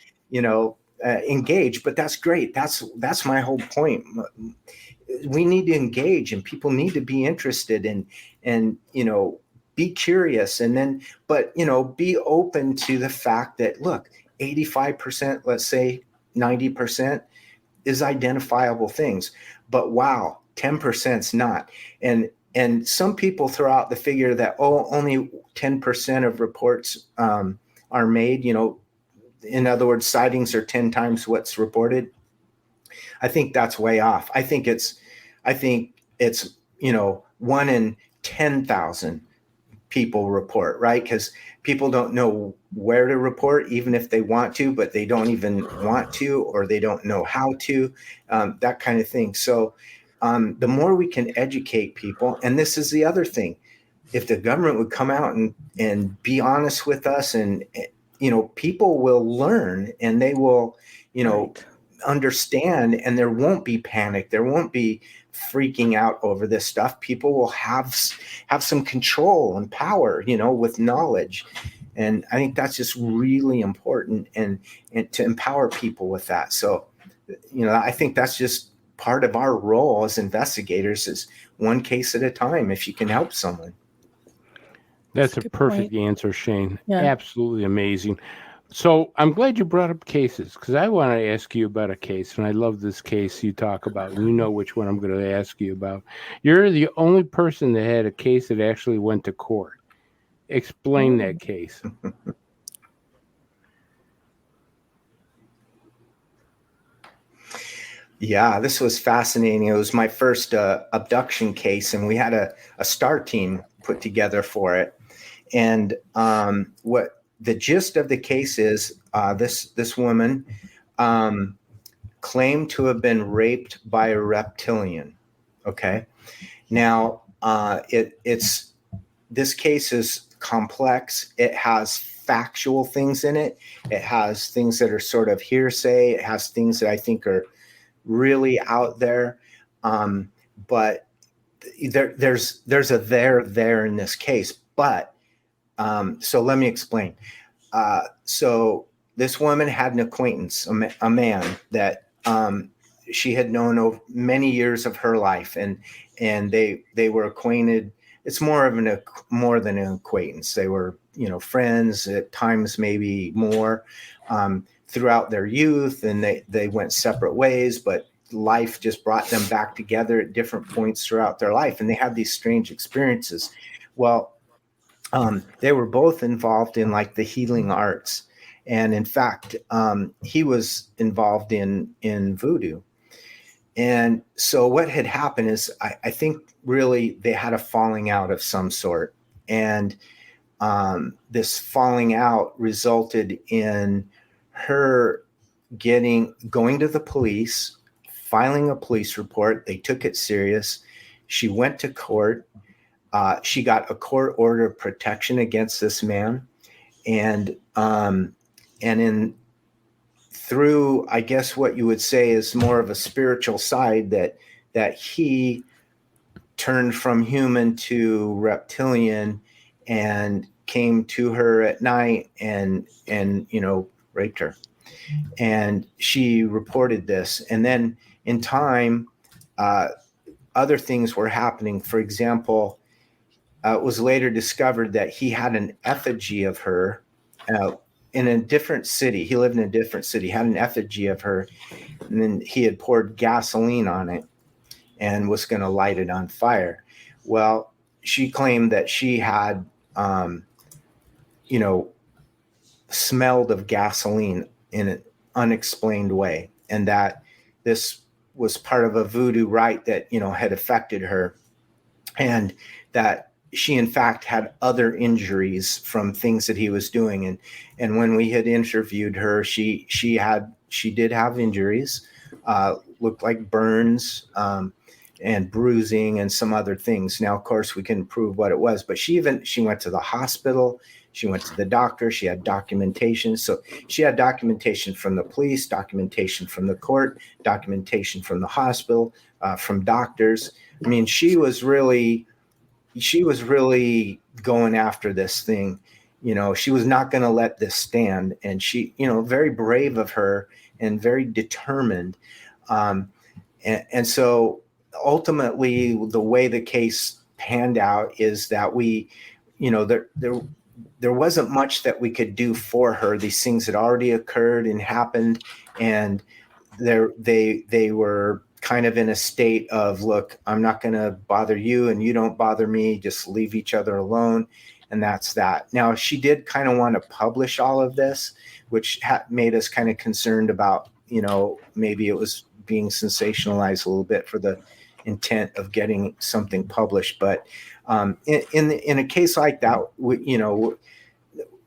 engage, but that's great. That's my whole point. We need to engage, and people need to be interested and be curious, and then, but be open to the fact that, look, 85%, let's say 90% is identifiable things, but wow, 10% is not. And some people throw out the figure that, only 10% of reports are made. In other words, sightings are 10 times what's reported. I think that's way off. I think it's 1 in 10,000 people report, right? Because people don't know where to report, even if they want to, but they don't even want to, or they don't know how to, that kind of thing. So the more we can educate people, and this is the other thing, if the government would come out and be honest with us, and people will learn, and they will understand, and there won't be panic, there won't be freaking out over this stuff. People will have some control and power, with knowledge. And I think that's just really important, and to empower people with that. So I think that's just part of our role as investigators, is one case at a time, if you can help someone. That's a good perfect point. answer, Shane. Yeah. Absolutely amazing. So I'm glad you brought up cases because I want to ask you about a case, and I love this case you talk about. And you know which one I'm going to ask you about. You're the only person that had a case that actually went to court. Explain that case. Yeah, this was fascinating. It was my first abduction case, and we had a star team put together for it. And what the gist of the case is, this woman claimed to have been raped by a reptilian. Okay, now it's this case is complex. It has factual things in it. It has things that are sort of hearsay. It has things that I think are really out there, but there's a there in this case. But so let me explain. So this woman had an acquaintance, a man that she had known over many years of her life, and they were acquainted. It's more than an acquaintance. They were friends at times, maybe more. Throughout their youth, and they went separate ways, but life just brought them back together at different points throughout their life, and they had these strange experiences. Well, they were both involved in like the healing arts, and in fact, he was involved in voodoo. And so what had happened is I think really they had a falling out of some sort, and this falling out resulted in her going to the police, filing a police report. They took it serious. She went to court. She got a court order of protection against this man, and in through, I guess what you would say is more of a spiritual side, that he turned from human to reptilian and came to her at night and raped her. And she reported this. And then in time, other things were happening. For example, it was later discovered that he had an effigy of her in a different city. He lived in a different city, had an effigy of her, and then he had poured gasoline on it and was going to light it on fire. Well, she claimed that she had, smelled of gasoline in an unexplained way, and that this was part of a voodoo rite that had affected her, and that she in fact had other injuries from things that he was doing. And when we had interviewed her, she did have injuries, looked like burns, and bruising and some other things. Now, of course, we couldn't prove what it was, but she went to the hospital. She went to the doctor. She had documentation. So she had documentation from the police, documentation from the court, documentation from the hospital, from doctors. I mean, she was really going after this thing. She was not going to let this stand. And she, very brave of her and very determined. And so ultimately, the way the case panned out is that we, there wasn't much that we could do for her. These things had already occurred and happened, and they were kind of in a state of, look, I'm not going to bother you and you don't bother me, just leave each other alone. And that's that. Now, she did kind of want to publish all of this, which made us kind of concerned about, maybe it was being sensationalized a little bit for the intent of getting something published. But in a case like that,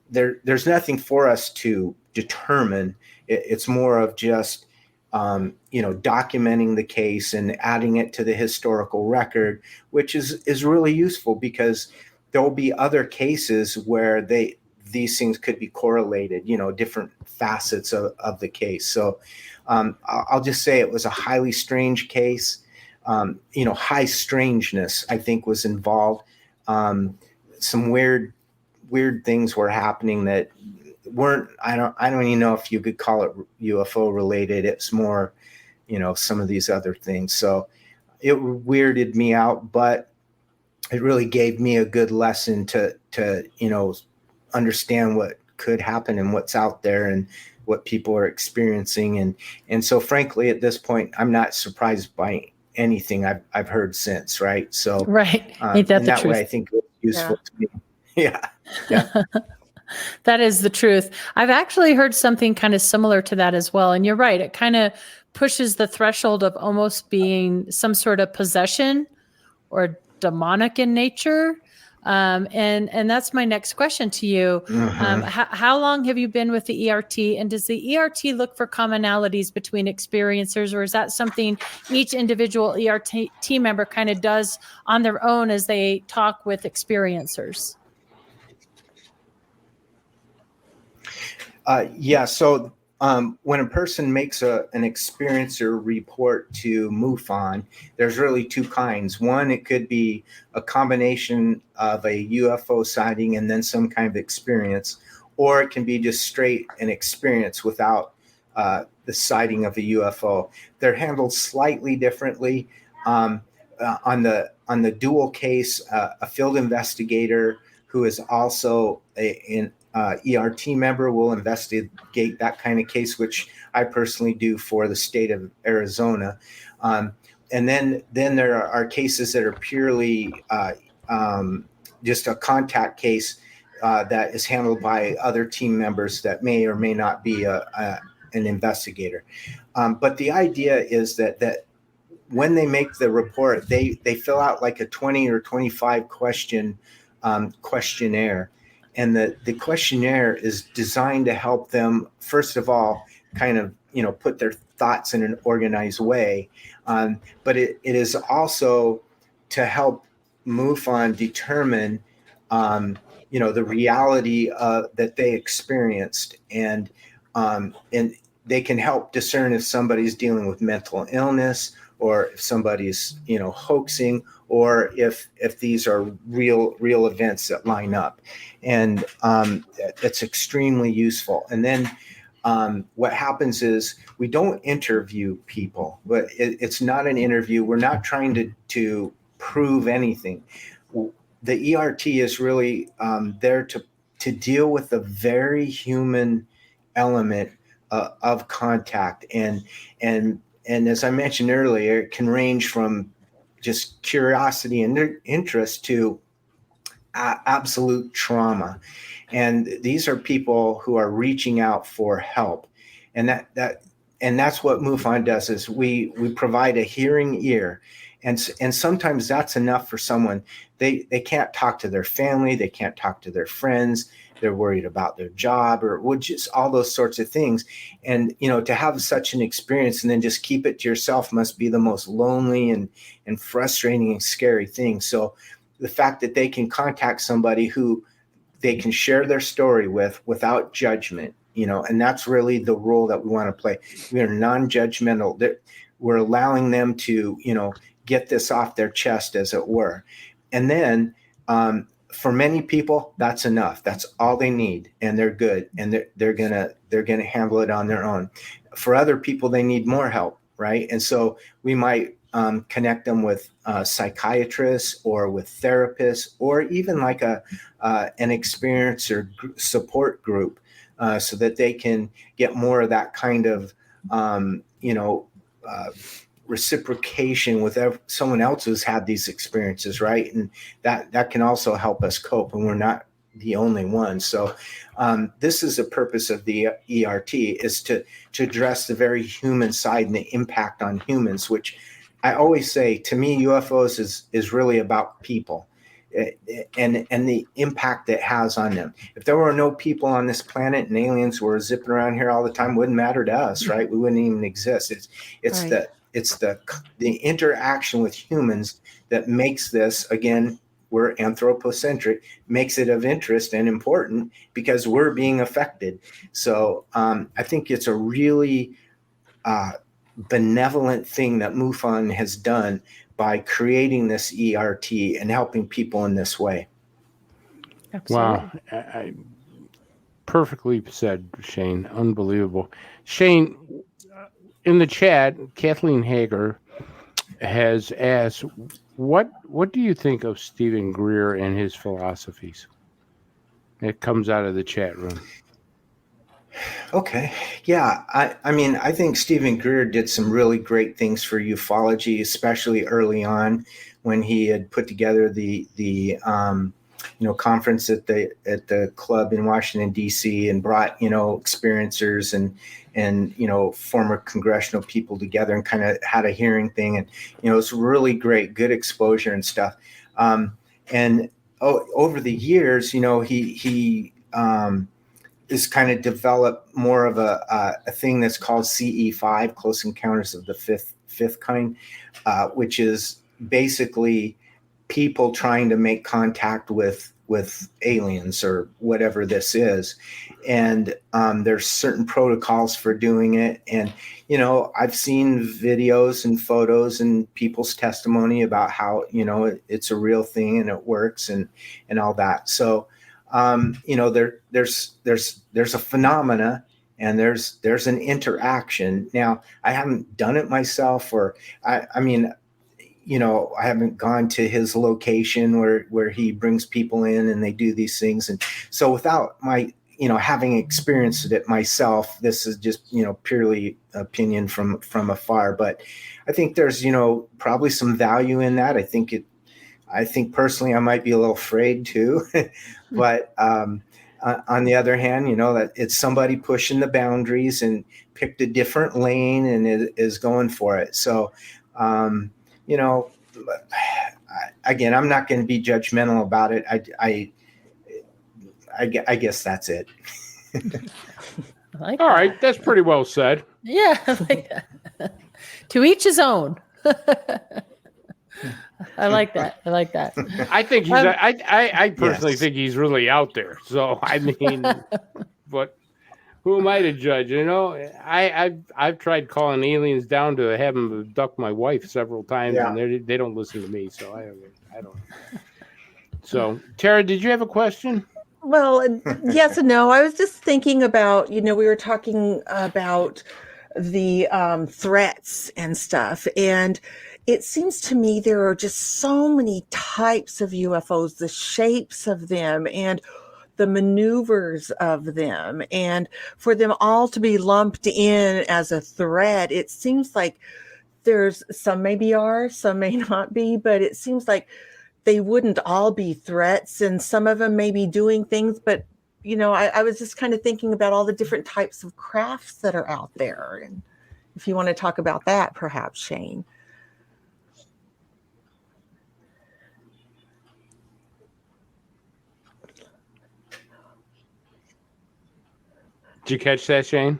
there's nothing for us to determine. It's more of just documenting the case and adding it to the historical record, which is really useful, because there will be other cases where these things could be correlated, different facets of the case. So I'll just say it was a highly strange case. High strangeness, I think, was involved. Some weird things were happening that weren't, I don't even know if you could call it UFO related. It's more, some of these other things. So it weirded me out, but it really gave me a good lesson to understand what could happen and what's out there and what people are experiencing. And so frankly, at this point, I'm not surprised by anything I've heard since. Right. So, Right. Ain't that in the that truth? way, I think it was useful to me. Yeah. Yeah. That is the truth. I've actually heard something kind of similar to that as well. And you're right. It kind of pushes the threshold of almost being some sort of possession or demonic in nature. And that's my next question to you. How long have you been with the ERT, and does the ERT look for commonalities between experiencers, or is that something each individual ERT team member kind of does on their own as they talk with experiencers? Yeah. So when a person makes an experiencer report to MUFON, there's really two kinds. One, it could be a combination of a UFO sighting and then some kind of experience, or it can be just straight an experience without the sighting of a UFO. They're handled slightly differently. On the dual case, a field investigator who is also an ERT member will investigate that kind of case, which I personally do for the state of Arizona. And then there are cases that are purely just a contact case that is handled by other team members that may or may not be an investigator. But the idea is that when they make the report, they fill out like a 20 or 25 question questionnaire. And the questionnaire is designed to help them, first of all, kind of, put their thoughts in an organized way. But it is also to help MUFON determine, the reality that they experienced. And they can help discern if somebody's dealing with mental illness, or if somebody's, hoaxing, or if these are real events that line up. And that's extremely useful. And then what happens is we don't interview people, but it's not an interview. We're not trying to prove anything. The ERT is really there to deal with the very human element of contact. And as I mentioned earlier, it can range from just curiosity and interest to absolute trauma. And these are people who are reaching out for help. And that's what MUFON does, is we provide a hearing ear. And sometimes that's enough for someone. They can't talk to their family, they can't talk to their friends, they're worried about their job, or just all those sorts of things. And to have such an experience and then just keep it to yourself must be the most lonely and frustrating and scary thing. So the fact that they can contact somebody who they can share their story with without judgment, and that's really the role that we want to play. We are non-judgmental. We're allowing them to, get this off their chest, as it were. And then for many people, that's enough. That's all they need, and they're good, and they're gonna handle it on their own. For other people, they need more help, right? And so we might connect them with psychiatrists or with therapists, or even like an experiencer support group, so that they can get more of that kind of reciprocation with someone else who's had these experiences, right? And that can also help us cope, and we're not the only one. So this is the purpose of the ERT, is to address the very human side and the impact on humans, which I always say, to me, UFOs is really about people and the impact it has on them. If there were no people on this planet and aliens were zipping around here all the time, it wouldn't matter to us, right? We wouldn't even exist. It's right. It's the interaction with humans that makes this, again, we're anthropocentric, makes it of interest and important because we're being affected. So I think it's a really benevolent thing that MUFON has done by creating this ERT and helping people in this way. Absolutely. Wow. Perfectly said, Shane. Unbelievable. Shane, in the chat, Kathleen Hager has asked, What do you think of Stephen Greer and his philosophies? It comes out of the chat room. Okay. Yeah. I mean, I think Stephen Greer did some really great things for ufology, especially early on when he had put together the conference at the club in Washington, D.C. and brought, experiencers and former congressional people together and kind of had a hearing thing. And, it's really great, good exposure and stuff. Over the years, he is kind of developed more of a thing that's called CE5, Close Encounters of the Fifth Kind, which is basically people trying to make contact with aliens or whatever this is. And there's certain protocols for doing it. And, I've seen videos and photos and people's testimony about how, it's a real thing and it works and all that. So, there's a phenomena and there's an interaction. Now, I haven't done it myself, or I mean, I haven't gone to his location where he brings people in and they do these things. And so without my, having experienced it myself, this is just, purely opinion from afar. But I think there's, probably some value in that. I think personally I might be a little afraid too, but on the other hand, that it's somebody pushing the boundaries and picked a different lane and is going for it. So, again, I'm not going to be judgmental about it. I guess that's it. All right, that's pretty well said. Yeah, to each his own. I like that. I think he's. I personally think he's really out there. So I mean, but who am I to judge? I've tried calling aliens down to have them abduct my wife several times, and they don't listen to me. So I don't. So Tara, did you have a question? Well, yes and no. I was just thinking about, we were talking about the threats and stuff, and it seems to me there are just so many types of UFOs, the shapes of them and the maneuvers of them. And for them all to be lumped in as a threat, it seems like there's some maybe are, some may not be, but it seems like they wouldn't all be threats. And some of them may be doing things, but I was just kind of thinking about all the different types of crafts that are out there. And if you want to talk about that, perhaps, Shane. Did you catch that, Shane?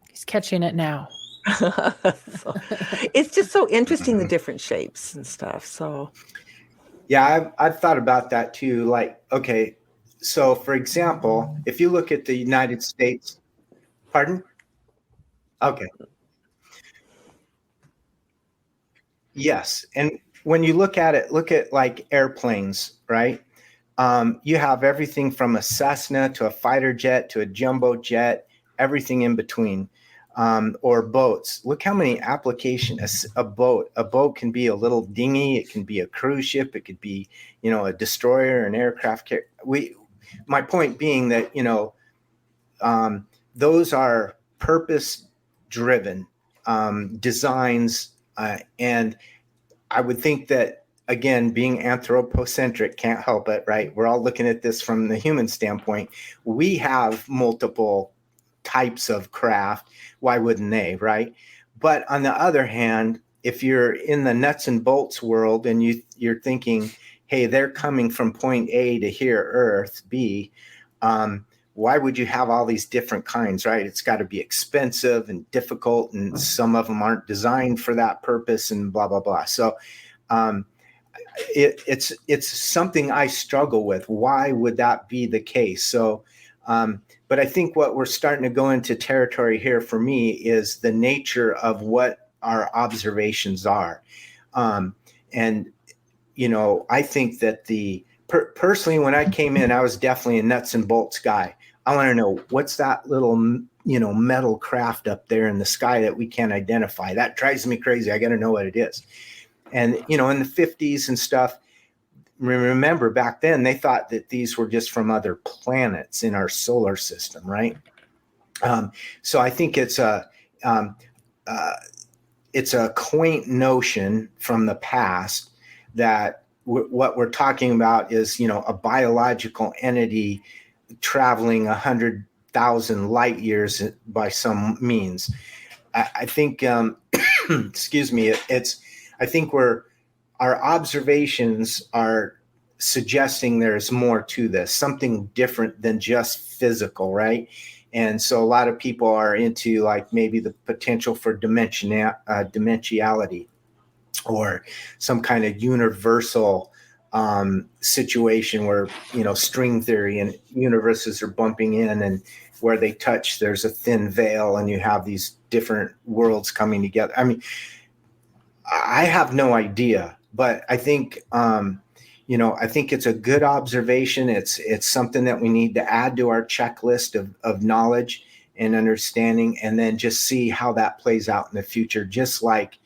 He's catching it now. It's just so interesting, the different shapes and stuff. So, yeah, I've thought about that too. Like, okay, so for example, if you look at the United States, pardon? Okay. Yes. And when you look at like airplanes, right? You have everything from a Cessna to a fighter jet to a jumbo jet, everything in between, or boats. Look how many applications a boat can be. A little dinghy, it can be a cruise ship, it could be, a destroyer, an aircraft. My point being that, those are purpose-driven designs, and I would think that, again, being anthropocentric, can't help it, right? We're all looking at this from the human standpoint. We have multiple types of craft. Why wouldn't they, right? But on the other hand, if you're in the nuts and bolts world and you're thinking, hey, they're coming from point A to here, Earth, B, why would you have all these different kinds, right? It's got to be expensive and difficult, and some of them aren't designed for that purpose and blah, blah, blah. So, it's something I struggle with. Why would that be the case? So, but I think what we're starting to go into territory here for me is the nature of what our observations are. And, I think that personally, when I came in, I was definitely a nuts and bolts guy. I want to know what's that little metal craft up there in the sky that we can't identify. That drives me crazy. I got to know what it is. And, in the 50s and stuff, remember back then they thought that these were just from other planets in our solar system, right? So I think it's a quaint notion from the past that what we're talking about is, a biological entity traveling 100,000 light years by some means. I think, excuse me, I think our observations are suggesting there's more to this, something different than just physical, right? And so a lot of people are into like maybe the potential for dimensionality or some kind of universal situation where, string theory and universes are bumping in, and where they touch, there's a thin veil and you have these different worlds coming together. I mean, I have no idea, but I think, I think it's a good observation. It's something that we need to add to our checklist of knowledge and understanding, and then just see how that plays out in the future. Just like,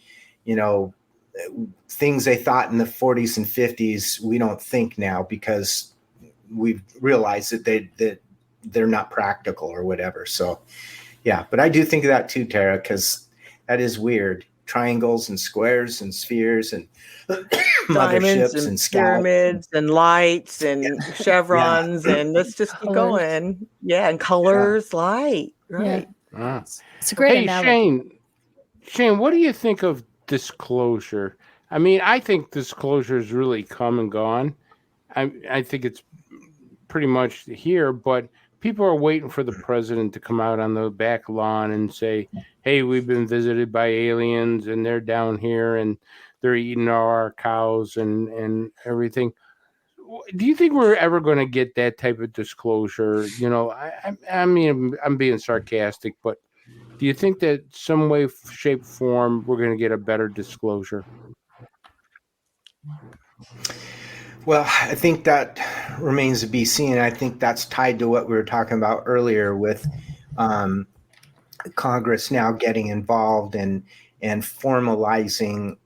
things they thought in the 40s and 50s, we don't think now because we've realized that they're not practical or whatever. So, yeah, but I do think of that too, Tara, because that is weird. Triangles and squares and spheres and diamonds motherships and scallops pyramids and lights and chevrons and let's just keep going. Yeah, and colors, light, right? Yeah. It's a great analogy. Shane, what do you think of disclosure? I mean, I think disclosure has really come and gone. I think it's pretty much here, but people are waiting for the president to come out on the back lawn and say, hey, we've been visited by aliens and they're down here and they're eating all our cows and everything. Do you think we're ever going to get that type of disclosure? I mean, I'm being sarcastic, but do you think that some way, shape, form, we're going to get a better disclosure? Well, I think that remains to be seen. I think that's tied to what we were talking about earlier with Congress now getting involved and formalizing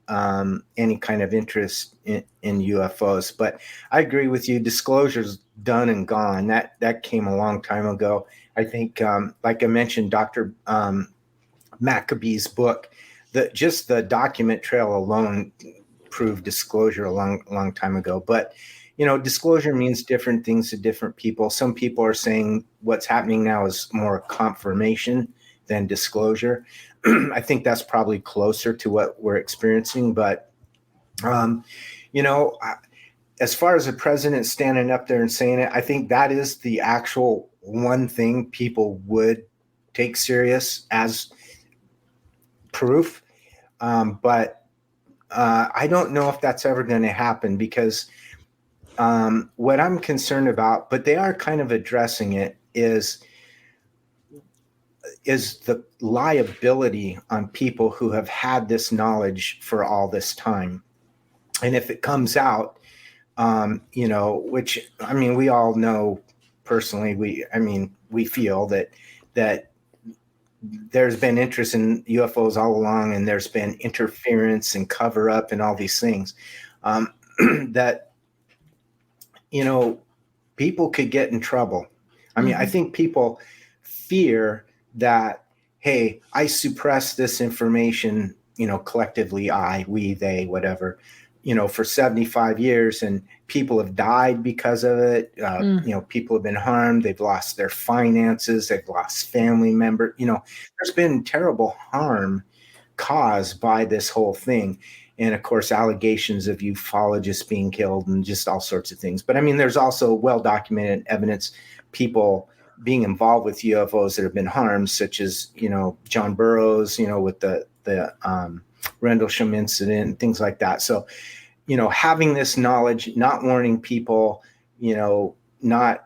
any kind of interest in UFOs. But I agree with you. Disclosure's done and gone. That came a long time ago. I think, like I mentioned, Dr. Maccabee's book, just the document trail alone proved disclosure a long time ago. But disclosure means different things to different people. Some people are saying what's happening now is more confirmation than disclosure. I think that's probably closer to what we're experiencing. But as far as the president standing up there and saying it, I think that is the actual one thing people would take serious as proof. But I don't know if that's ever going to happen because what I'm concerned about, but they are kind of addressing it, is the liability on people who have had this knowledge for all this time. And if it comes out, which, I mean, we all know personally, we feel that there's been interest in UFOs all along, and there's been interference and cover up and all these things, that, people could get in trouble. I mean, I think people fear that, hey, I suppress this information, collectively, we, they, whatever, for 75 years, and people have died because of it. People have been harmed. They've lost their finances. They've lost family members. There's been terrible harm caused by this whole thing. And of course, allegations of ufologists being killed and just all sorts of things. But I mean, there's also well-documented evidence, people being involved with UFOs that have been harmed, such as, John Burroughs, with the Rendlesham incident and things like that. So, having this knowledge, not warning people, not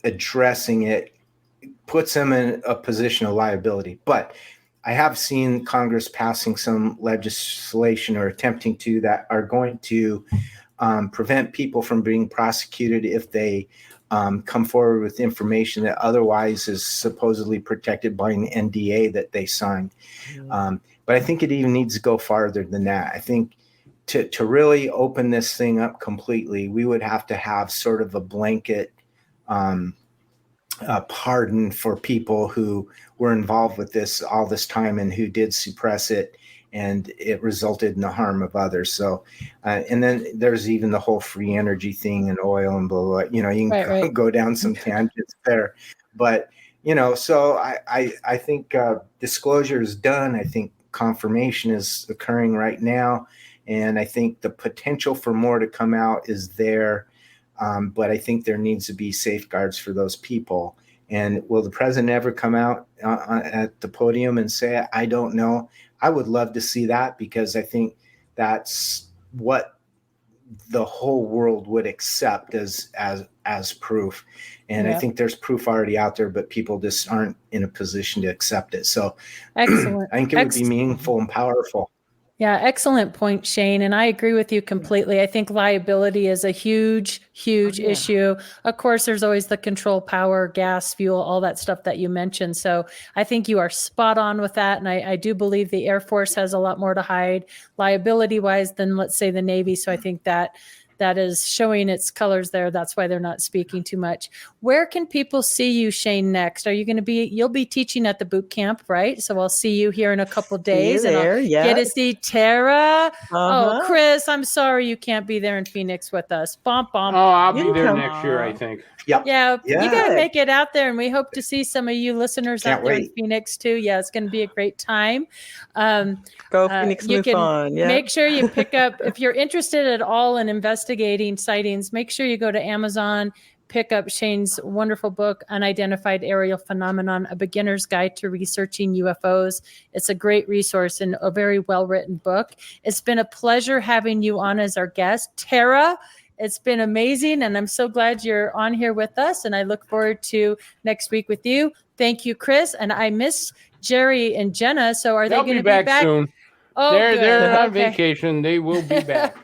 addressing it, puts them in a position of liability. But I have seen Congress passing some legislation or attempting to that are going to prevent people from being prosecuted if they come forward with information that otherwise is supposedly protected by an NDA that they signed. But I think it even needs to go farther than that. I think to really open this thing up completely, we would have to have sort of a blanket pardon for people who were involved with this all this time and who did suppress it, and it resulted in the harm of others. So, and then there's even the whole free energy thing and oil and blah, blah, blah. You know, you can go down some tangents there, but you know, so I think disclosure is done. I think confirmation is occurring right now. And I think the potential for more to come out is there. But I think there needs to be safeguards for those people. And will the president ever come out at the podium and say it? I don't know. I would love to see that, because I think that's what the whole world would accept as proof. And I think there's proof already out there, but people just aren't in a position to accept it. So excellent. I think it would be meaningful and powerful. Yeah, excellent point, Shane. And I agree with you completely. I think liability is a huge issue. Of course, there's always the control, power, gas, fuel, all that stuff that you mentioned. So I think you are spot on with that. And I do believe the Air Force has a lot more to hide liability-wise than, let's say, the Navy. So I think that is showing its colors there. That's why they're not speaking too much. Where can people see you, Shane, next? Are you going to you'll be teaching at the boot camp, right? So I'll see you here in a couple days. See you there, and I'll get to see Tara. Oh, Uh-huh. Chris, I'm sorry you can't be there in Phoenix with us. Bump. Oh, I'll be there next year, I think. Yeah, you got to make it out there, and we hope to see some of you listeners out there in Phoenix too. Yeah, it's going to be a great time. Go Phoenix, you move can on. Yeah. make sure you pick up, if you're interested at all in investigating sightings, make sure you go to Amazon, pick up Shane's wonderful book, Unidentified Aerial Phenomenon, A Beginner's Guide to Researching UFOs. It's a great resource and a very well-written book. It's been a pleasure having you on as our guest. Tara, it's been amazing, and I'm so glad you're on here with us, and I look forward to next week with you. Thank you, Chris, and I miss Jerry and Jenna, so are they going to be back soon? Oh, they're on vacation. They will be back.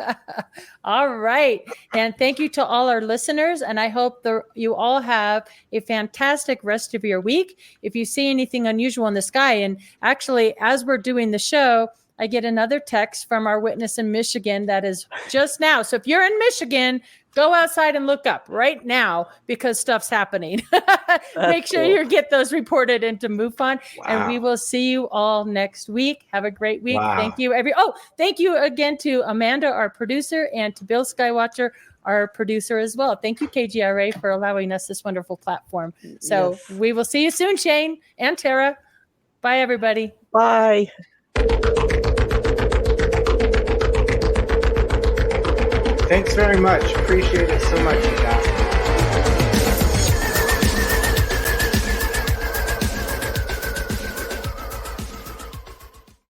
All right. And thank you to all our listeners. And I hope you all have a fantastic rest of your week. If you see anything unusual in the sky, and actually, as we're doing the show, I get another text from our witness in Michigan that is just now. So if you're in Michigan, go outside and look up right now, because stuff's happening. Make sure you get those reported into MUFON. Wow. And we will see you all next week. Have a great week. Wow. Thank you. Thank you again to Amanda, our producer, and to Bill Skywatcher, our producer as well. Thank you, KGRA, for allowing us this wonderful platform. So we will see you soon, Shane and Tara. Bye, everybody. Bye. Thanks very much. Appreciate it so much, you guys.